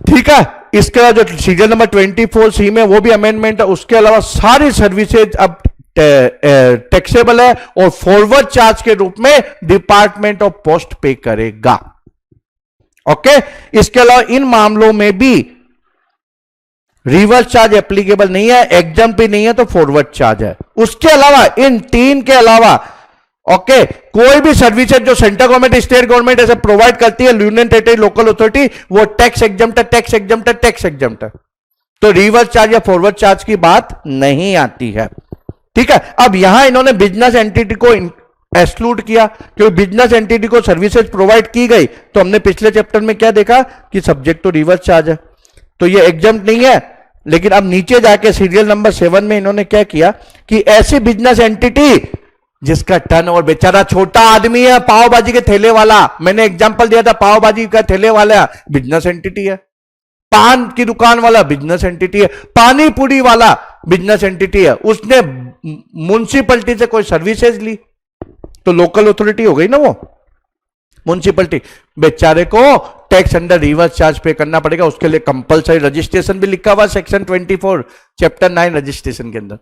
ठीक है, इसके बाद जो सीरियल नंबर 24C में वो भी अमेंडमेंट है, उसके अलावा सारी सर्विसेज अब टैक्सेबल है, और फॉरवर्ड चार्ज के रूप में डिपार्टमेंट ऑफ पोस्ट पे करेगा। ओके, इसके अलावा इन मामलों में भी रिवर्स चार्ज एप्लीकेबल नहीं है, एग्जम्प्ट भी नहीं है, तो फॉरवर्ड चार्ज है। उसके अलावा इन 3 के अलावा ओके कोई भी सर्विसेज जो सेंट्रल गवर्नमेंट स्टेट गवर्नमेंट ऐसे प्रोवाइड करती है, यूनियन टेरिटरी लोकल अथॉरिटी, वो टैक्स एग्जम्प्ट है, टैक्स एग्जम्प्ट है, टैक्स एग्जम्प्ट है। तो रिवर्स चार्ज या फॉरवर्ड चार्ज की बात नहीं आती है। ठीक है, अब यहां इन्होंने बिजनेस एंटिटी को एक्सक्लूड किया, क्योंकि बिजनेस एंटिटी को सर्विसेज प्रोवाइड की गई, तो हमने पिछले चैप्टर में क्या देखा कि सब्जेक्ट तो रिवर्स चार्ज है, तो ये एग्जम्प्ट नहीं है। लेकिन अब नीचे जाके सीरियल नंबर 7 में इन्होंने क्या किया कि ऐसी बिजनेस एंटिटी जिसका टर्नओवर, बेचारा छोटा आदमी है, पाव भाजी के ठेले वाला, मैंने एग्जांपल दिया था, पाव भाजी का ठेले वाला बिजनेस एंटिटी है, पान की दुकान वाला बिजनेस एंटिटी है, पानी पूरी वाला बिजनेस एंटिटी है, उसने म्युनिसिपैलिटी से कोई सर्विसेज ली तो लोकल अथॉरिटी हो गई ना वो म्युनिसिपैलिटी, बेचारे को tax under reverse charge pay करना पड़ेगा। उसके लिए कंपलसरी रजिस्ट्रेशन भी लिखा हुआ सेक्शन 24 चैप्टर 9 रजिस्ट्रेशन के अंदर।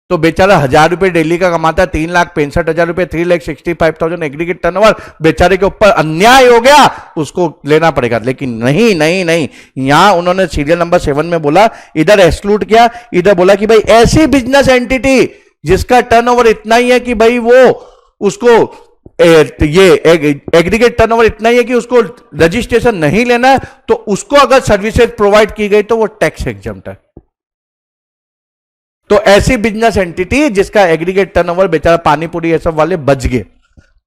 तो बेचारा 1000 रुपए डेली का कमाता है, 3,65,000 रुपए, 3,65,000 एग्रीगेट टर्नओवर, बेचारे के ऊपर अन्याय हो गया, उसको लेना पड़ेगा। लेकिन नहीं नहीं नहीं, यहां उन्होंने सीरियल नंबर 7 में बोला, इधर एक्सक्लूड किया, इधर बोला कि भाई ऐसी बिजनेस एंटिटी जिसका टर्नओवर इतना ही है कि भाई वो उसको ये एग्रीगेट टर्नओवर इतना ही है कि उसको रजिस्ट्रेशन नहीं लेना है, तो उसको अगर सर्विसेज प्रोवाइड की गई तो वो टैक्स एग्जम्प्ट है। तो ऐसी बिजनेस एंटिटी जिसका एग्रीगेट टर्नओवर, बेचारा पानीपुरी ये सब वाले बच गए,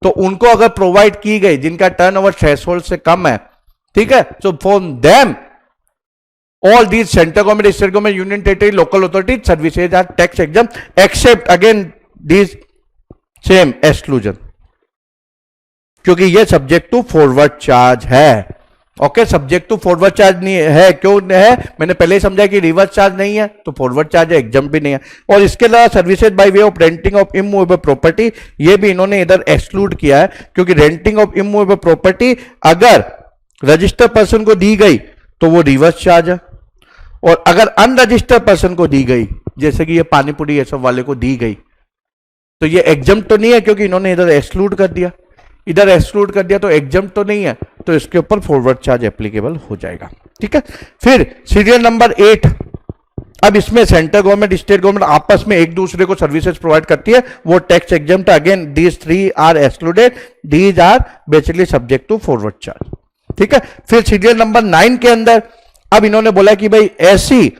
तो उनको अगर प्रोवाइड की गई जिनका टर्नओवर थ्रेशोल्ड से कम है, ठीक है, so for them all these central government, state government, union territory, local authority services are tax exempt except again these same exclusion, क्योंकि ये सब्जेक्ट टू फॉरवर्ड चार्ज है। Okay, subject to forward charge नहीं है, क्यों है, मैंने पहले ही समझा कि रिवर्स चार्ज नहीं है तो फॉरवर्ड चार्ज है, एग्जम्प्ट भी नहीं है। और इसके अलावा services by way of renting of immovable property, ये भी इन्होंने इधर एक्सक्लूड किया है, क्योंकि रेंटिंग ऑफ इमूवेबल प्रॉपर्टी अगर रजिस्टर्ड पर्सन को दी गई तो वो रिवर्स चार्ज है, और अगर अनरजिस्टर्ड पर्सन को दी गई, जैसे कि ये पानीपुरी ये सब वाले को दी गई, तो ये एग्जम्प्ट तो नहीं है, क्योंकि इन्होंने इधर एक्सक्लूड कर दिया, इधर एक्सक्लूड कर दिया, तो एग्जम्प्ट तो नहीं है, तो इसके ऊपर फॉरवर्ड चार्ज एप्लीकेबल हो जाएगा। ठीक है, फिर सीरियल नंबर 8, अब इसमें सेंट्रल गवर्नमेंट स्टेट गवर्नमेंट आपस में एक दूसरे को सर्विसेज प्रोवाइड करती है, वो tax exempt, again these 3 are excluded, these are basically subject to forward charge. ठीक है, फिर सीरियल नंबर 9 के अंदर अब इन्होंने बोला कि भाई ऐसी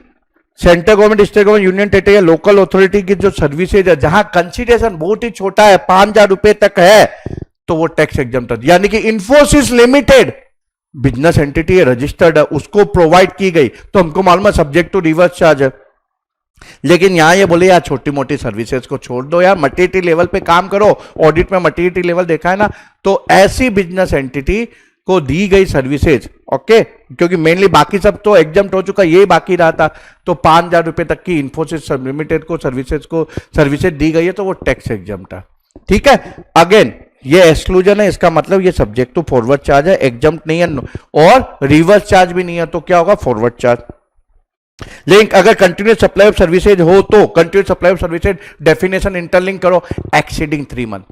central government, state government, union territory या लोकल अथॉरिटी की जो सर्विसेज है जहां कंसीडरेशन बहुत ही छोटा है, 5,000 रुपए तक है, तो वो टैक्स एग्जम्प्ट है। यानी कि इंफोसिस लिमिटेड बिजनेस एंटिटी है, रजिस्टर्ड है, उसको प्रोवाइड की गई, तो हमको मालूम है सब्जेक्ट टू रिवर्स चार्ज है। लेकिन यहां ये बोले यार छोटी मोटी सर्विसेज को छोड़ दो यार, मटेरियलिटी लेवल पे काम करो, ऑडिट में मटेरियलिटी लेवल देखा है ना, तो ऐसी बिजनेस एंटिटी को दी गई सर्विसेज, ओके, क्योंकि मेनली बाकी सब तो एग्जम्प्ट हो चुका, ये बाकी रहा था, तो 5,000 रुपए तक की इंफोसिस लिमिटेड को सर्विसेज दी गई है, तो वो टैक्स एग्जम्प्ट है। ठीक है, अगेन ये एक्सक्लूजन है, इसका मतलब ये सब्जेक्ट टू फॉरवर्ड चार्ज है, एग्जम्प्ट नहीं है और रिवर्स चार्ज भी नहीं है, तो क्या होगा, फॉरवर्ड चार्ज। लेकिन अगर कंटिन्यूस सप्लाई ऑफ सर्विसेज हो तो continuous supply of services definition interlink करो, एक्सीडिंग 3 मंथ,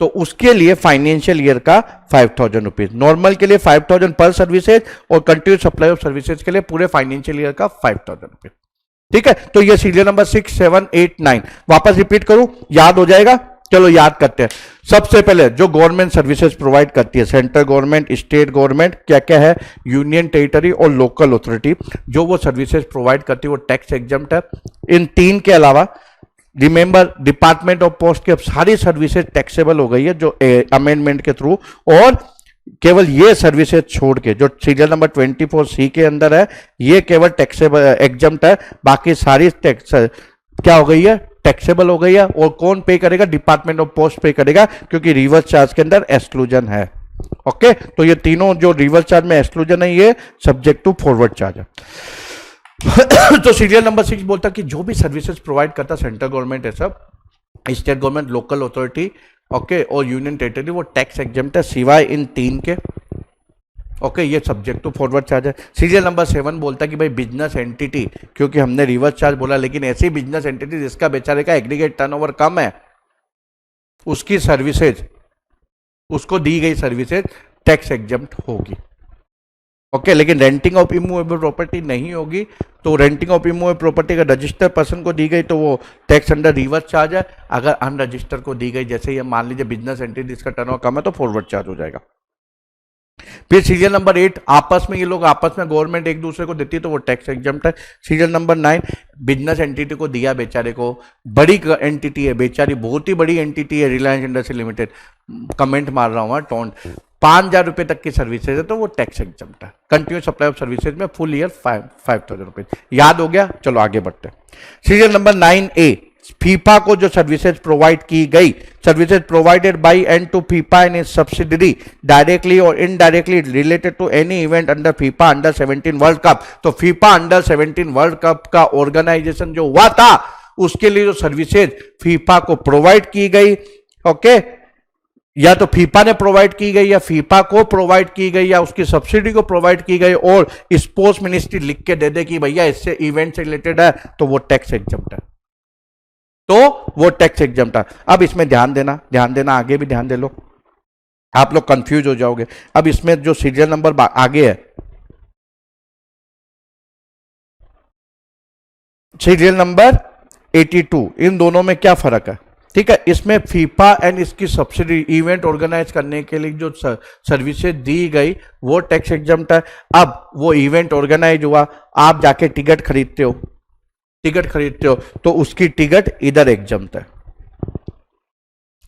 तो उसके लिए फाइनेंशियल ईयर का 5,000 रुपीज, नॉर्मल के लिए 5,000 पर सर्विसेज और कंटिन्यूस सप्लाई ऑफ सर्विसेज के लिए पूरे फाइनेंशियल ईयर का 5,000 रुपीज। ठीक है, तो ये सीरियल नंबर 6, 7, 8, 9 वापस रिपीट करूं, याद हो जाएगा। चलो याद करते हैं। सबसे पहले जो गवर्नमेंट सर्विसेज प्रोवाइड करती है, सेंट्रल गवर्नमेंट, स्टेट गवर्नमेंट, क्या क्या है, यूनियन टेरिटरी और लोकल अथॉरिटी, जो वो सर्विसेज प्रोवाइड करती है वो टैक्स एग्जम्प्ट है। इन 3 के अलावा रिमेंबर डिपार्टमेंट ऑफ पोस्ट की अब सारी सर्विसेज टैक्सेबल हो गई है जो अमेंडमेंट के थ्रू, और केवल ये सर्विसेज छोड़ के जो सीरियल नंबर 24C के अंदर है ये केवल टैक्सेबल एग्जम्प्ट है, बाकी सारी टैक्स क्या हो गई है, टैक्सेबल हो गई है। और कौन पे करेगा, डिपार्टमेंट ऑफ पोस्ट पे करेगा, क्योंकि रिवर्स चार्ज के अंदर एक्सक्लूजन है। ओके, तो ये तीनों जो रिवर्स चार्ज में एक्सक्लूजन है ये सब्जेक्ट टू फॉरवर्ड चार्ज है। तो सीरियल नंबर 6 बोलता कि जो भी सर्विसेज प्रोवाइड करता सेंट्रल गवर्नमेंट है, सब state government, local authority, okay, और यूनियन टेरिटरी, वो टैक्स एग्जम्प्ट है सिवाय इन 3 के। ओके, ये सब्जेक्ट टू फॉरवर्ड चार्ज है। सीरियल नंबर 7 बोलता कि भाई बिजनेस एंटिटी, क्योंकि हमने रिवर्स चार्ज बोला, लेकिन ऐसी बिजनेस एंटिटी जिसका बेचारे का एग्रीगेट टर्नओवर कम है, उसकी सर्विसेज, उसको दी गई सर्विसेज टैक्स एग्जम्प्ट होगी। ओके लेकिन रेंटिंग ऑफ इमूवेबल प्रॉपर्टी नहीं होगी, तो रेंटिंग ऑफ इमूवेबल प्रॉपर्टी अगर रजिस्टर्ड पर्सन को दी गई तो वो टैक्स अंडर रिवर्स चार्ज है, अगर अनरजिस्टर्ड को दी गई, जैसे ये मान लीजिए बिजनेस एंटिटी जिसका टर्नओवर कम है तो फॉरवर्ड चार्ज हो जाएगा। फिर सीरियल नंबर 8, आपस में ये लोग आपस में गवर्नमेंट एक दूसरे को देती है तो वो टैक्स एग्जम्प्ट है। सीरियल नंबर 9, बिजनेस एंटिटी को दिया बेचारे को, बड़ी एंटिटी है बेचारी, बहुत ही बड़ी एंटिटी है रिलायंस इंडस्ट्री लिमिटेड, कमेंट मार रहा हूँ टोंट, 5,000 रुपए तक की सर्विसेज है तो वो टैक्स एग्जम्प्ट है। कंटिन्यूस सप्लाई ऑफ सर्विसेज में फुल ईयर 5,000 रुपए। याद हो गया, चलो आगे बढ़ते हैं। सीरियल नंबर 9A, फीफा को जो सर्विसेज प्रोवाइड की गई, services provided by and to FIFA and its subsidiary directly और indirectly related to any event under FIFA under 17 world cup. तो फीफा अंडर 17 वर्ल्ड कप का ऑर्गेनाइजेशन जो हुआ था उसके लिए जो सर्विसेज फीफा को प्रोवाइड की गई, ओके, या तो फीफा ने प्रोवाइड की गई या फीफा को प्रोवाइड की गई या उसकी सब्सिडी को प्रोवाइड की गई और स्पोर्ट्स मिनिस्ट्री लिख के दे दे कि भैया इससे इवेंट से रिलेटेड है तो वो टैक्स एग्जम्प्ट है, तो वो टैक्स एग्जम्प्ट है। अब इसमें ध्यान देना, आगे भी ध्यान दे लो, आप लोग कंफ्यूज हो जाओगे। अब इसमें जो सीरियल नंबर आगे है, सीरियल नंबर 82, इन दोनों में क्या फर्क है? ठीक है, इसमें फीफा एंड इसकी सब्सिडी इवेंट ऑर्गेनाइज करने के लिए जो सर्विसेज दी गई वो टैक्स एग्जम्प्ट है। अब वो इवेंट ऑर्गेनाइज हुआ, आप जाके टिकट खरीदते हो तो उसकी टिकट इधर एग्जम्प्ट है।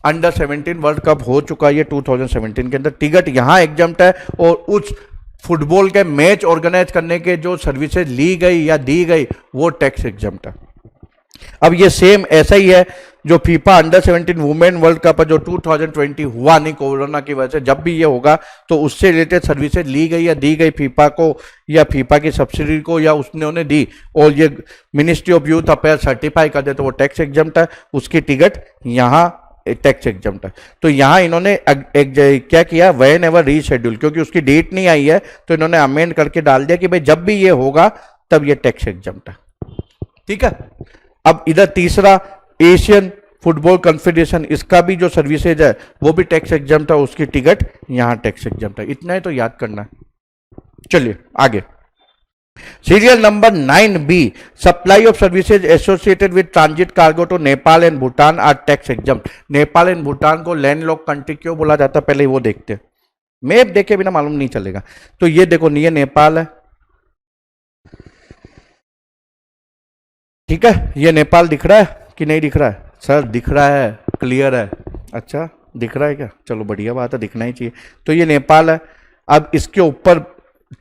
अंडर 17 वर्ल्ड कप हो चुका है ये 2017 के अंदर, टिकट यहां एग्जम्प्ट है और उस फुटबॉल के मैच ऑर्गेनाइज करने के जो सर्विसेज ली गई या दी गई वो टैक्स एग्जम्प्ट है। अब ये सेम ऐसा ही है जो FIFA under 17 women world cup जो 2020 हुआ नहीं कोरोना की वजह से, जब भी ये होगा तो उससे रिलेटेड सर्विसेज ली गई या दी गई फीफा को या फीफा की सब्सिडी को या उसने दी और ये ministry of youth affair certify कर दे तो वो टैक्स एग्जम्प्ट है, उसकी टिकट यहाँ टैक्स एग्जम्प्ट है। तो यहाँ इन्होंने क्या किया, व्हेन एवर रीशेड्यूल, क्योंकि उसकी डेट नहीं आई है तो इन्होंने अमेंड करके डाल दिया कि भाई जब भी ये होगा तब ये टैक्स एग्जम्प्ट है। ठीक है, अब इधर तीसरा एशियन फुटबॉल कॉन्फेडरेशन, इसका भी जो सर्विसेज है वो भी टैक्स एग्जम्प्ट है, उसकी टिकट यहां टैक्स एग्जम्प्ट है। इतना ही तो याद करना है। चलिए आगे, serial number 9B, supply of services associated with transit cargo to Nepal and Bhutan are tax exempt. Nepal and Bhutan को लैंडलॉक कंट्री क्यों बोला जाता है, पहले वो देखते हैं, मैप देखे बिना मालूम नहीं चलेगा। तो ये देखो, ये नेपाल है, ठीक है, ये नेपाल दिख रहा है कि नहीं दिख रहा है? सर दिख रहा है, क्लियर है। अच्छा दिख रहा है क्या? चलो बढ़िया बात है, दिखना ही चाहिए। तो ये नेपाल है, अब इसके ऊपर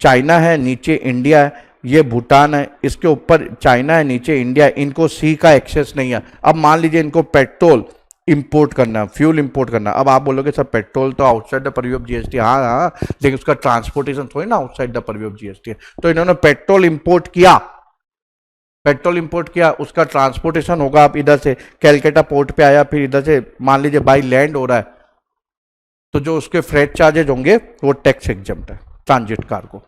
चाइना है, नीचे इंडिया है, ये भूटान है, इसके ऊपर चाइना है, नीचे इंडिया है, इनको सी का एक्सेस नहीं है। अब मान लीजिए इनको पेट्रोल इंपोर्ट करना, फ्यूल इंपोर्ट करना, अब आप बोलोगे सर पेट्रोल तो outside the purview of GST, हाँ, लेकिन उसका ट्रांसपोर्टेशन थोड़ी ना outside the purview of GST है। तो इन्होंने पेट्रोल इंपोर्ट किया, उसका ट्रांसपोर्टेशन होगा, आप इधर से कैलकाटा पोर्ट पे आया, फिर इधर से मान लीजिए बाई लैंड हो रहा है, तो जो उसके फ्रेट चार्जेज होंगे वो टैक्स एग्जम्प्ट है, ट्रांजिट कार्गो।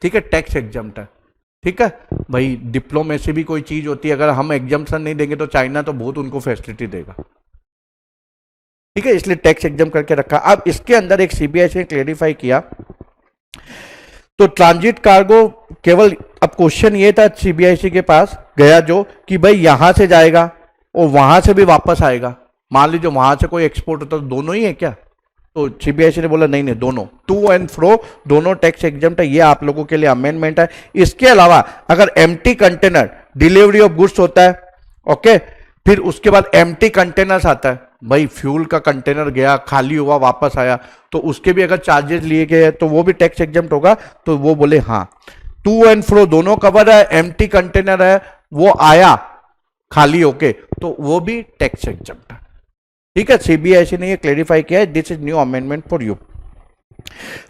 ठीक है, टैक्स एग्जम्प्ट है। ठीक है भाई, डिप्लोमेसी भी कोई चीज होती है, अगर हम एग्जम्पशन नहीं देंगे तो चाइना तो बहुत उनको फैसिलिटी देगा। ठीक है, इसलिए टैक्स एग्जम्प्ट करके रखा। अब इसके अंदर एक सीबीआईसी ने क्लेरिफाई किया, तो ट्रांजिट कार्गो केवल, अब क्वेश्चन ये था सीबीआईसी के पास गया जो कि भाई यहां से जाएगा और वहां से भी वापस आएगा, मान लीजिए वहां से कोई एक्सपोर्ट होता तो दोनों ही है क्या? तो सीबीआईसी ने बोला नहीं, दोनों, टू एंड फ्रो दोनों टैक्स एग्जम्प्ट है। ये आप लोगों के लिए अमेंडमेंट है। इसके अलावा अगर empty container delivery of goods होता है, ओके, फिर उसके बाद एम्प्टी कंटेनर्स आता है, भाई फ्यूल का कंटेनर गया, खाली हुआ, वापस आया, तो उसके भी अगर चार्जेस लिए गए तो वो भी टैक्स एग्जम्प्ट होगा। तो वो बोले हाँ, टू एंड फ्रो दोनों कवर है, एम्प्टी कंटेनर है, वो आया खाली होके, तो वो भी टैक्स एग्जम्प्ट है। ठीक है, सीबीआईसी ने ये क्लेरिफाई किया है, this is new amendment for you.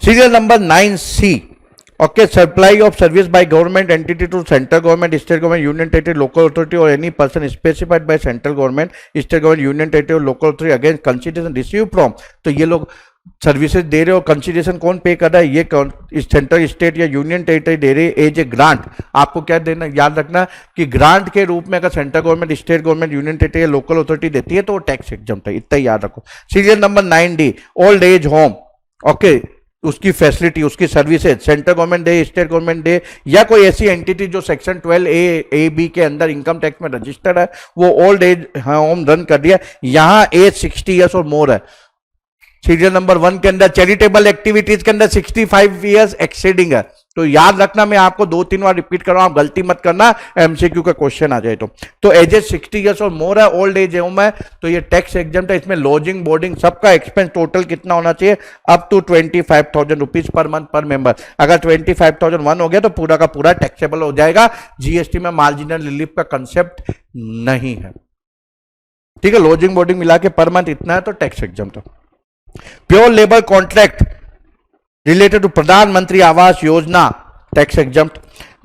Serial number 9C, okay, supply of service by government entity to central government, state government, union territory, local authority और any person specified by central government, state government, union territory और local authority against consideration receive from. तो ये लोग services दे रहे हो, consideration कौन पे कर रहा है? ये सेंट्रल, स्टेट या यूनियन टेरिटरी दे रहे एज ए ग्रांट। आपको क्या देना, याद रखना कि ग्रांट के रूप में अगर central government, state government, union territory या लोकल अथॉरिटी देती है तो वो टैक्स एग्जम्प्ट है, इतना याद रखो। Serial number 9D, old age home, okay, उसकी फैसिलिटी, उसकी सर्विसेज सेंट्रल गवर्नमेंट दे, स्टेट गवर्नमेंट दे, या कोई ऐसी एंटिटी जो सेक्शन 12A बी के अंदर इनकम टैक्स में रजिस्टर्ड है, वो ओल्ड एज होम रन कर दिया, यहां एज 60 ईयर्स और मोर है। सीरियल नंबर 1 के अंदर चैरिटेबल एक्टिविटीज के अंदर 65 ईयर्स एक्सीडिंग है। तो याद रखना, मैं आपको 2-3 बार रिपीट कर रहा हूं, आप गलती मत करना, एमसीक्यू का क्वेश्चन आ जाए तो एजेस 60 ईयर्स और मोर है, ओल्ड एज होम है, तो ये टैक्स एग्जम्प्ट है। इसमें लॉजिंग, बोर्डिंग, सबका एक्सपेंस टोटल कितना होना चाहिए, up to 25,000 rupees per month per member. अगर 25,001 हो गया तो पूरा का पूरा टैक्सेबल हो जाएगा। जीएसटी में मार्जिनल रिलीफ का कंसेप्ट नहीं है, ठीक है। लॉजिंग बोर्डिंग मिला के पर मंथ इतना है तो टैक्स एग्जम्प्ट है। Pure labour contract related to Pradhan Mantri Awas Yojana, tax exempt.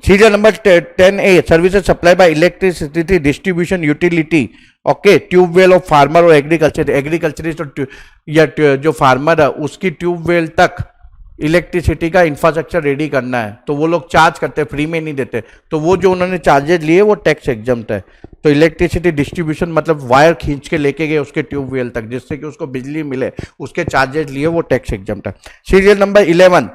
Serial number 10A services supply by electricity distribution utility, okay, tubewell of farmer और एग्रीकल्चरिस्ट या जो फार्मर है उसकी ट्यूबवेल तक इलेक्ट्रिसिटी का इंफ्रास्ट्रक्चर रेडी करना है, तो वो लोग चार्ज करते हैं, फ्री में नहीं देते, तो वो जो उन्होंने चार्जेस लिए वो टैक्स एग्जम्प्ट है। तो इलेक्ट्रिसिटी डिस्ट्रीब्यूशन मतलब वायर खींच के लेके गए उसके ट्यूबवेल तक जिससे कि उसको बिजली मिले, उसके चार्जेस लिए, वो टैक्स एग्जम्प्ट है। सीरियल नंबर 11,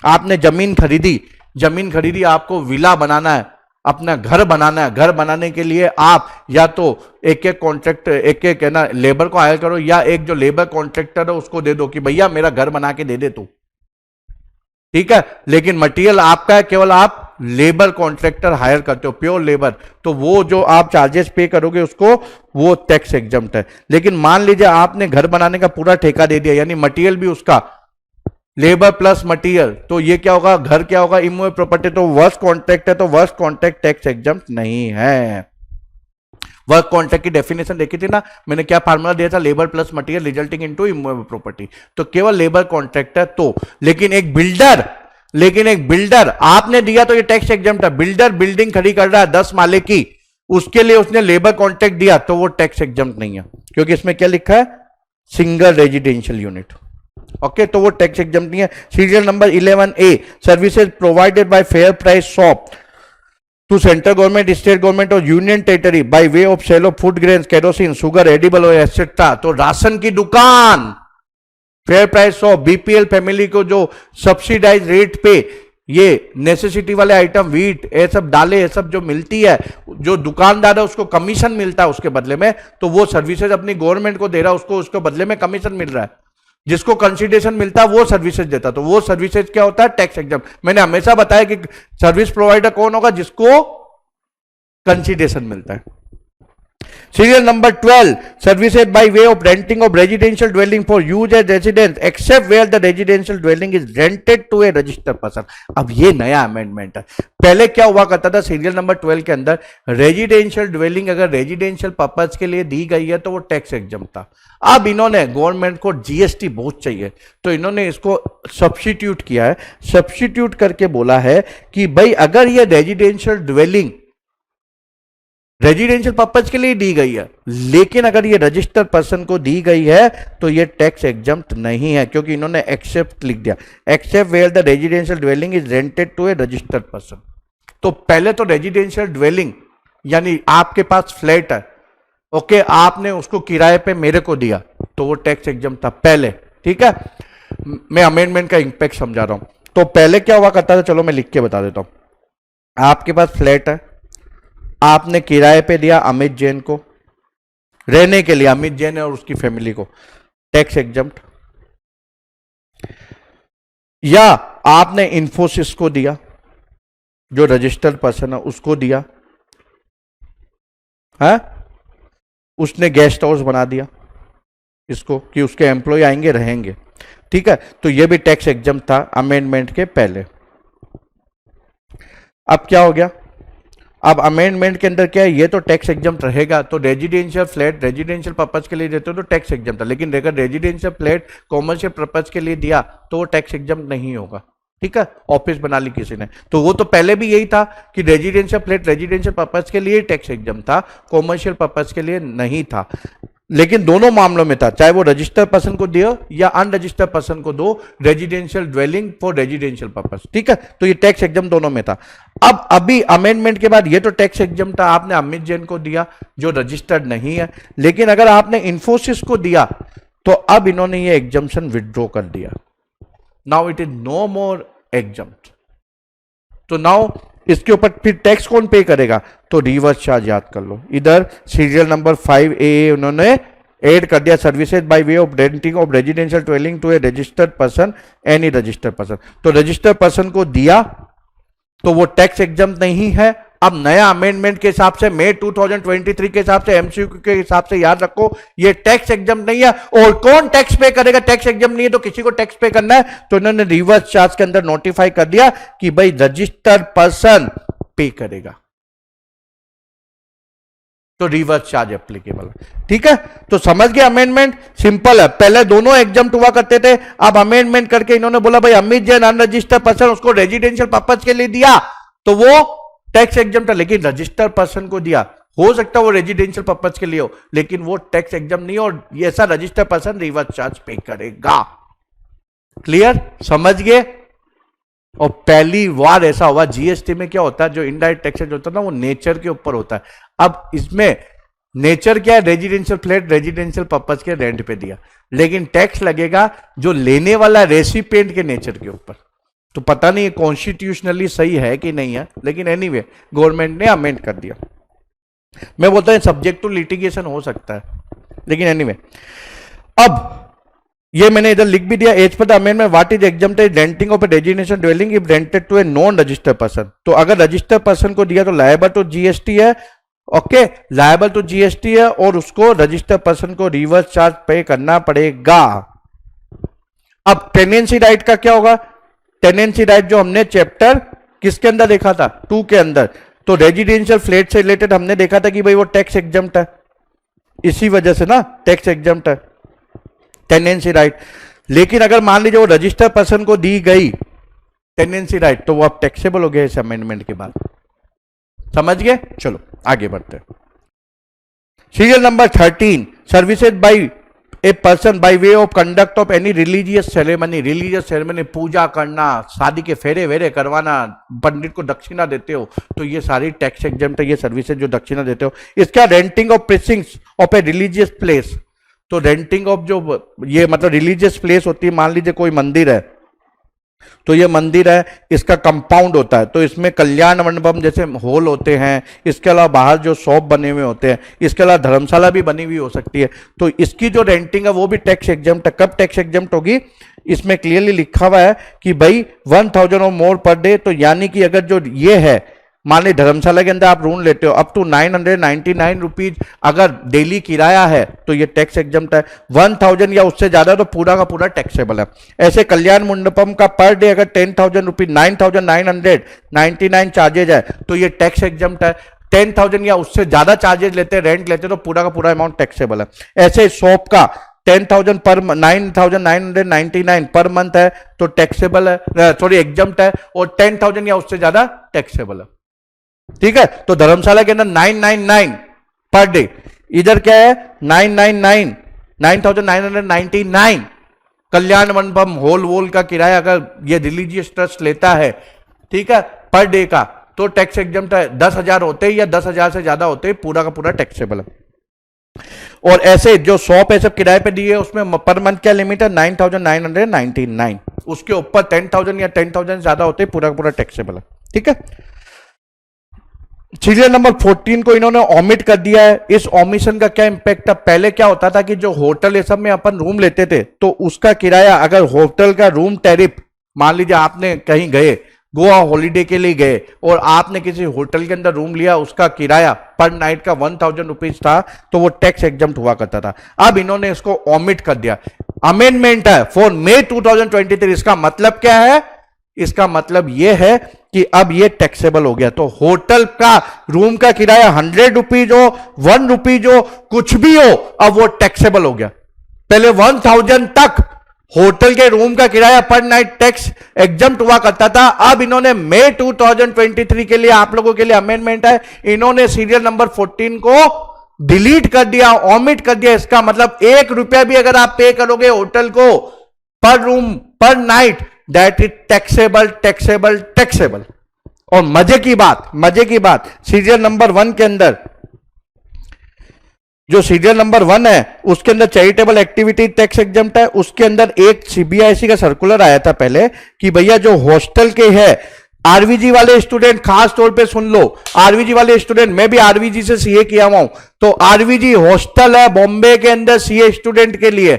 आपने जमीन खरीदी, आपको विला बनाना है, अपना घर बनाना है, घर बनाने के लिए आप या तो एक कॉन्ट्रैक्ट एक है ना लेबर को हायर करो, या एक जो लेबर कॉन्ट्रैक्टर है उसको दे दो कि भैया मेरा घर बना के दे दे तू, ठीक है। लेकिन मटेरियल आपका है, केवल आप लेबर कॉन्ट्रैक्टर हायर करते हो, प्योर लेबर, तो वो जो आप चार्जेस पे करोगे उसको, वो टैक्स एग्जम्प्ट है। लेकिन मान लीजिए आपने घर बनाने का पूरा ठेका दे दिया, यानी मटेरियल भी उसका, लेबर प्लस मटेरियल, तो ये क्या होगा, घर क्या होगा, इमूवेबल प्रॉपर्टी, तो वर्क कॉन्ट्रैक्ट है, तो वर्क कॉन्ट्रैक्ट टैक्स एग्जम्प्ट नहीं है। वर्क कॉन्ट्रैक्ट की डेफिनेशन देखी थी ना मैंने, क्या फार्मूला दिया था, labour plus material resulting into immovable property, तो केवल लेबर कॉन्ट्रैक्ट है तो। लेकिन एक बिल्डर आपने दिया तो ये टैक्स एग्जम्प्ट है। बिल्डर बिल्डिंग खड़ी कर रहा है 10 माले की, उसके लिए उसने लेबर कॉन्ट्रैक्ट दिया तो वो टैक्स एग्जम्प्ट नहीं है, क्योंकि इसमें क्या लिखा है, सिंगल रेजिडेंशियल यूनिट, ओके, तो वो टैक्स एग्जम्प्ट नहीं है। Serial number 11A services provided by fair price shop to central government, state government और union territory by way of sale of food grains, kerosene, sugar, edible oil etcetera, तो ration की दुकान, fair price shop, BPL family को जो subsidise rate पे ये necessity वाले item, wheat, ये सब दालें, ये सब जो मिलती है, जो दुकानदार है उसको कमीशन मिलता है उसके बदले में, तो वो सर्विसेज अपनी गवर्नमेंट को दे रहा है, उसको उसके बदले में कमीशन मिल रहा है, जिसको कंसिडरेशन मिलता है वो सर्विसेज देता, तो वो सर्विसेज क्या होता है, टैक्स एग्जम्प्ट। मैंने हमेशा बताया कि सर्विस प्रोवाइडर कौन होगा, जिसको कंसिडरेशन मिलता है। Serial number 12 services by way of renting of residential dwelling for use as residence except where the residential dwelling is rented to a registered person. अब ये नया अमेंडमेंट है, पहले क्या हुआ करता था, सीरियल नंबर 12 के अंदर रेजिडेंशियल ड्वेलिंग अगर रेजिडेंशियल पर्पज के लिए दी गई है तो वो टैक्स एग्जम्प्ट था। अब इन्होंने गवर्नमेंट को जीएसटी बहुत चाहिए तो इन्होंने इसको सब्स्टिट्यूट किया है, सब्स्टिट्यूट करके बोला है कि भाई अगर ये रेजिडेंशियल ड्वेलिंग रेजिडेंशियल पर्पज के लिए दी गई है, लेकिन अगर ये रजिस्टर्ड पर्सन को दी गई है तो ये टैक्स एग्जम्प्ट नहीं है, क्योंकि इन्होंने एक्सेप्ट लिख दिया, except where the residential dwelling is rented to a registered person. तो पहले तो रेजिडेंशियल ड्वेलिंग यानी आपके पास फ्लैट है, ओके, आपने उसको किराए पे मेरे को दिया तो वो टैक्स एग्जम्प्ट था पहले, ठीक है। मैं अमेंडमेंट का इंपैक्ट समझा रहा हूं। तो पहले क्या हुआ करता था, चलो मैं लिख के बता देता हूं। आपके पास फ्लैट है, आपने किराए पे दिया अमित जैन को रहने के लिए, अमित जैन और उसकी फैमिली को, टैक्स एग्जम्प्ट। या आपने इन्फोसिस को दिया, जो रजिस्टर्ड पर्सन है उसको दिया, है, उसने गेस्ट हाउस बना दिया इसको कि उसके एम्प्लॉय आएंगे रहेंगे, ठीक है, तो ये भी टैक्स एग्जम्प्ट था अमेंडमेंट के पहले। अब क्या हो गया, अब अमेंडमेंट के अंदर क्या है, ये तो टैक्स एग्जम्प्ट रहेगा, तो रेजिडेंशियल फ्लैट रेजिडेंशियल पर्पज के लिए देते हो तो टैक्स एग्जम्प्ट है, लेकिन अगर रेजिडेंशियल फ्लैट कॉमर्शियल पर्पज के लिए दिया तो वो टैक्स एग्जम्प्ट नहीं होगा, ठीक है। ऑफिस बना ली किसी ने, तो वो तो पहले भी यही था कि रेजिडेंशियल फ्लैट रेजिडेंशियल पर्पज के लिए टैक्स एग्जम्प्ट था, कॉमर्शियल पर्पज के लिए नहीं था। लेकिन दोनों मामलों में था, चाहे वो रजिस्टर्ड पर्सन को दियो या अनरजिस्टर्ड पर्सन को दो, residential dwelling for residential purpose, ठीक है, तो ये टैक्स एग्जम्प्ट दोनों में था। अब अभी अमेंडमेंट के बाद ये तो टैक्स एग्जम्प्ट था, आपने अमित जैन को दिया जो रजिस्टर्ड नहीं है, लेकिन अगर आपने इन्फोसिस को दिया तो अब इन्होंने ये एग्जम्पशन विड्रॉ कर दिया, now it is no more exempt. तो नाउ इसके ऊपर फिर टैक्स कौन पे करेगा? तो रिवर्स चार्ज याद कर लो। इधर सीरियल नंबर 5A उन्होंने ऐड कर दिया, services by way of renting of residential dwelling to a registered person, any registered person. तो रजिस्टर्ड पर्सन को दिया तो वो टैक्स एग्जम्प्ट नहीं है। अब नया अमेंडमेंट के हिसाब से, मई 2023 के हिसाब से, एमसीक्यू के हिसाब से याद रखो ये टैक्स एग्जम्प्ट नहीं है। और कौन टैक्स पे करेगा? टैक्स एग्जम्प्ट नहीं है तो किसी को टैक्स पे करना है, तो इन्होंने रिवर्स चार्ज के अंदर नोटिफाई कर दिया कि भाई रजिस्टर्ड पर्सन पे करेगा, तो रिवर्स चार्ज एप्लीकेबल। ठीक है, तो समझ गए अमेंडमेंट? सिंपल है। पहले दोनों एग्जम्प्ट हुआ करते थे, अब अमेंडमेंट करके इन्होंने बोला भाई अमित जैन अनरजिस्टर्ड पर्सन, उसको रेजिडेंशियल पर्पज के लिए दिया तो वो टैक्स एग्जम्प्ट है, लेकिन रजिस्टर्ड पर्सन को दिया, हो सकता है वो रेजिडेंशियल पर्पज के लिए हो, लेकिन वो टैक्स एग्जम्प्ट नहीं, और ऐसा रजिस्टर्ड पर्सन रिवर्स चार्ज पे करेगा। क्लियर? समझ गए? और पहली बार ऐसा हुआ जीएसटी में, क्या होता है जो इनडायरेक्ट टैक्सेस होता है ना, वो नेचर के ऊपर होता है। अब इसमें नेचर क्या है? रेजिडेंशियल फ्लैट रेजिडेंशियल पर्पज के रेंट पे दिया, लेकिन टैक्स लगेगा जो लेने वाला रेसिपिएंट के नेचर के ऊपर। तो पता नहीं कॉन्स्टिट्यूशनली सही है कि नहीं है, लेकिन एनीवे गवर्नमेंट ने अमेंड कर दिया। मैं बोलता हूं सब्जेक्ट टू लिटिगेशन हो सकता है, लेकिन एनीवे अब ये मैंने इधर लिख भी दिया, as per the amendment what is exempted renting of a residential dwelling if rented to a non registered person. तो अगर रजिस्टर्ड पर्सन को दिया तो लायबल टू जीएसटी है, ओके, लायबल टू जीएसटी है, और उसको रजिस्टर्ड पर्सन को रिवर्स चार्ज पे करना पड़ेगा। अब टेनेंसी राइट का क्या होगा? टेनेंसी राइट जो हमने चैप्टर किसके अंदर देखा था? 2 के अंदर। तो रेजिडेंशियल फ्लैट से रिलेटेड हमने देखा था कि भाई वो टैक्स एग्जम्प्ट है, इसी वजह से ना टैक्स एग्जम्प्ट है टेनेंसी राइट। लेकिन अगर मान लीजिए वो रजिस्टर्ड पर्सन को दी गई टेनेंसी राइट, तो वो अब टैक्सेबल हो गया इस अमेंडमेंट के बाद। समझ गए? चलो आगे बढ़ते हैं। Serial number 13, services by a person by way of conduct of any religious ceremony. Religious ceremony, पूजा करना, शादी के फेरे वेरे करवाना, पंडित को दक्षिणा देते हो, तो ये सारी टैक्स एग्जम्प्ट है, ये सर्विसेज जो दक्षिणा देते हो। इसका renting of precincts of a religious place, तो रेंटिंग ऑफ जो ये मतलब रिलीजियस प्लेस होती है, मान लीजिए कोई मंदिर है, तो ये मंदिर है, इसका कंपाउंड होता है, तो इसमें कल्याण मंडपम जैसे हॉल होते हैं, इसके अलावा बाहर जो शॉप बने हुए होते हैं, इसके अलावा धर्मशाला भी बनी हुई हो सकती है, तो इसकी जो रेंटिंग है वो भी टैक्स एग्जम्प्ट है। कब टैक्स एग्जम्प्ट होगी? इसमें क्लियरली लिखा हुआ है कि भाई 1000 और मोर पर डे, तो यानी कि अगर जो ये है, मान ली धर्मशाला के अंदर आप रूम लेते हो अप टू 999 रुपीज अगर डेली किराया है, तो ये टैक्स एग्जम्प्ट है। 1000 या उससे ज्यादा तो पूरा का पूरा टैक्सेबल है। ऐसे कल्याण मंडपम का पर डे अगर 10,000 रुपीज 9,999 चार्जेज है, तो ये टैक्स एग्जम्प्ट है। 10,000 या उससे ज्यादा चार्जेज लेते, रेंट लेते, तो पूरा का पूरा अमाउंट टैक्सेबल है। ऐसे शॉप का 10,000 पर 9,999 पर मंथ है, तो टैक्सेबल है, सॉरी एग्जम्प्ट है, और 10,000 या उससे ज्यादा टैक्सेबल है। ठीक है, तो धर्मशाला के अंदर 999 पर डे, इधर क्या है 999 कल्याण मंडपम हॉल वोल का किराया अगर ये रिलीजियस ट्रस्ट लेता है, ठीक है, पर डे का, तो टैक्स एग्जम्प्ट है। 10,000 होते या 10,000 से ज्यादा होते पूरा का पूरा टैक्सेबल है। और ऐसे जो शॉप है सब किराए पे दिए, उसमें पर मंथ क्या लिमिट है 9,999, उसके ऊपर 10,000 या 10,000 ज्यादा होते पूरा का पूरा टैक्सेबल है। ठीक है, सीरियल नंबर 14 को इन्होंने ओमिट कर दिया है। इस ओमिशन का क्या इंपैक्ट है? पहले क्या होता था कि जो होटल ये सब में अपन रूम लेते थे, तो उसका किराया अगर होटल का रूम टैरिफ, मान लीजिए आपने कहीं गए, गोवा हॉलीडे के लिए गए और आपने किसी होटल के अंदर रूम लिया, उसका किराया पर नाइट का 1000 रुपीज था, तो वो टैक्स एग्जम्प्ट हुआ करता था। अब इन्होंने इसको ओमिट कर दिया। अमेंडमेंट है फॉर मई 2023। इसका मतलब क्या है? इसका मतलब यह है कि अब ये टैक्सेबल हो गया। तो होटल का रूम का किराया 100 रुपीज हो, 1 रुपीज हो, कुछ भी हो, अब वो टैक्सेबल हो गया। पहले 1000 तक होटल के रूम का किराया पर नाइट टैक्स एग्जम्प्ट हुआ करता था। अब इन्होंने मई 2023 के लिए आप लोगों के लिए अमेंडमेंट है, इन्होंने सीरियल नंबर 14 को डिलीट कर दिया, ओमिट कर दिया। इसका मतलब 1 रुपया भी अगर आप पे करोगे होटल को पर रूम पर night, that is taxable taxable taxable. और मजे की बात सीरियल नंबर 1 के अंदर जो सीरियल नंबर 1 है उसके अंदर चैरिटेबल एक्टिविटी टैक्स एग्जम्प्ट है। उसके अंदर एक सीबीआईसी का सर्कुलर आया था पहले कि भैया जो हॉस्टल के है, आरवीजी वाले स्टूडेंट खास तौर पे सुन लो, आरवीजी वाले स्टूडेंट, मैं भी आरवीजी से सीए किया हुआ हूं, तो आरवीजी हॉस्टल है बॉम्बे के अंदर सीए स्टूडेंट के लिए,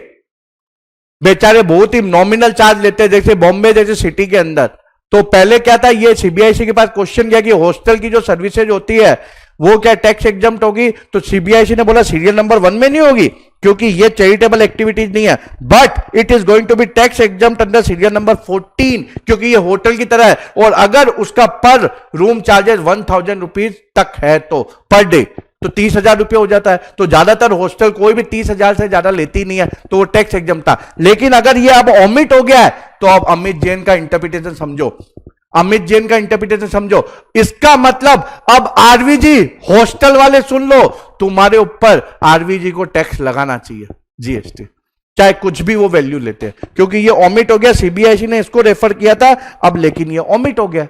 बेचारे बहुत ही नॉमिनल चार्ज लेते हैं, जैसे बॉम्बे जैसे सिटी के अंदर। तो पहले क्या था, ये सीबीआईसी के पास क्वेश्चन किया कि हॉस्टल की जो सर्विसेज होती है वो क्या टैक्स एग्जम्प्ट होगी, तो सीबीआईसी ने बोला सीरियल नंबर 1 में नहीं होगी क्योंकि ये चैरिटेबल एक्टिविटीज नहीं है, but it is going to be tax exempt under serial number 14 क्योंकि ये होटल की तरह है, और अगर उसका पर रूम चार्जेस 1000 रुपीज तक है तो पर डे तो 30,000 रुपये हो जाता है। तो ज्यादातर हॉस्टल कोई भी 30,000 से ज्यादा लेती नहीं है, तो वो टैक्स एग्जम्प्ट था। लेकिन अगर ये अब ओमिट हो गया है तो अब अमित जैन का इंटरप्रिटेशन समझो, अमित जैन का इंटरप्रिटेशन समझो। इसका मतलब अब आरवीजी हॉस्टल वाले सुन लो, तुम्हारे ऊपर आरवीजी को टैक्स लगाना चाहिए, जीएसटी, चाहे कुछ भी वो वैल्यू लेते हैं, क्योंकि ये ओमिट हो गया। सीबीआईसी ने इसको रेफर किया था अब, लेकिन ये ओमिट हो गया।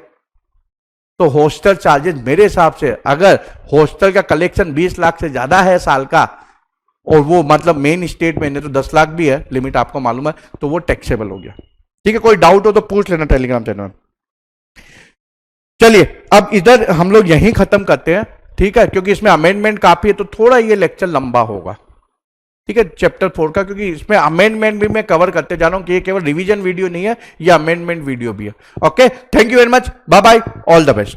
तो हॉस्टल चार्जेस मेरे हिसाब से, अगर हॉस्टल का कलेक्शन 20 लाख से ज्यादा है साल का, और वो मतलब मेन स्टेट में तो 10 लाख भी है लिमिट, आपको मालूम है, तो वो टैक्सेबल हो गया। ठीक है, कोई डाउट हो तो पूछ लेना टेलीग्राम चैनल। चलिए अब इधर हम लोग यहीं खत्म करते हैं, ठीक है, क्योंकि इसमें अमेंडमेंट काफी है तो थोड़ा ये लेक्चर लंबा होगा, ठीक है, चैप्टर 4 का, क्योंकि इसमें अमेंडमेंट भी मैं कवर करते जा रहा हूं कि ये केवल रिवीजन वीडियो नहीं है, ये अमेंडमेंट वीडियो भी है। Okay, thank you very much, bye bye, all the best.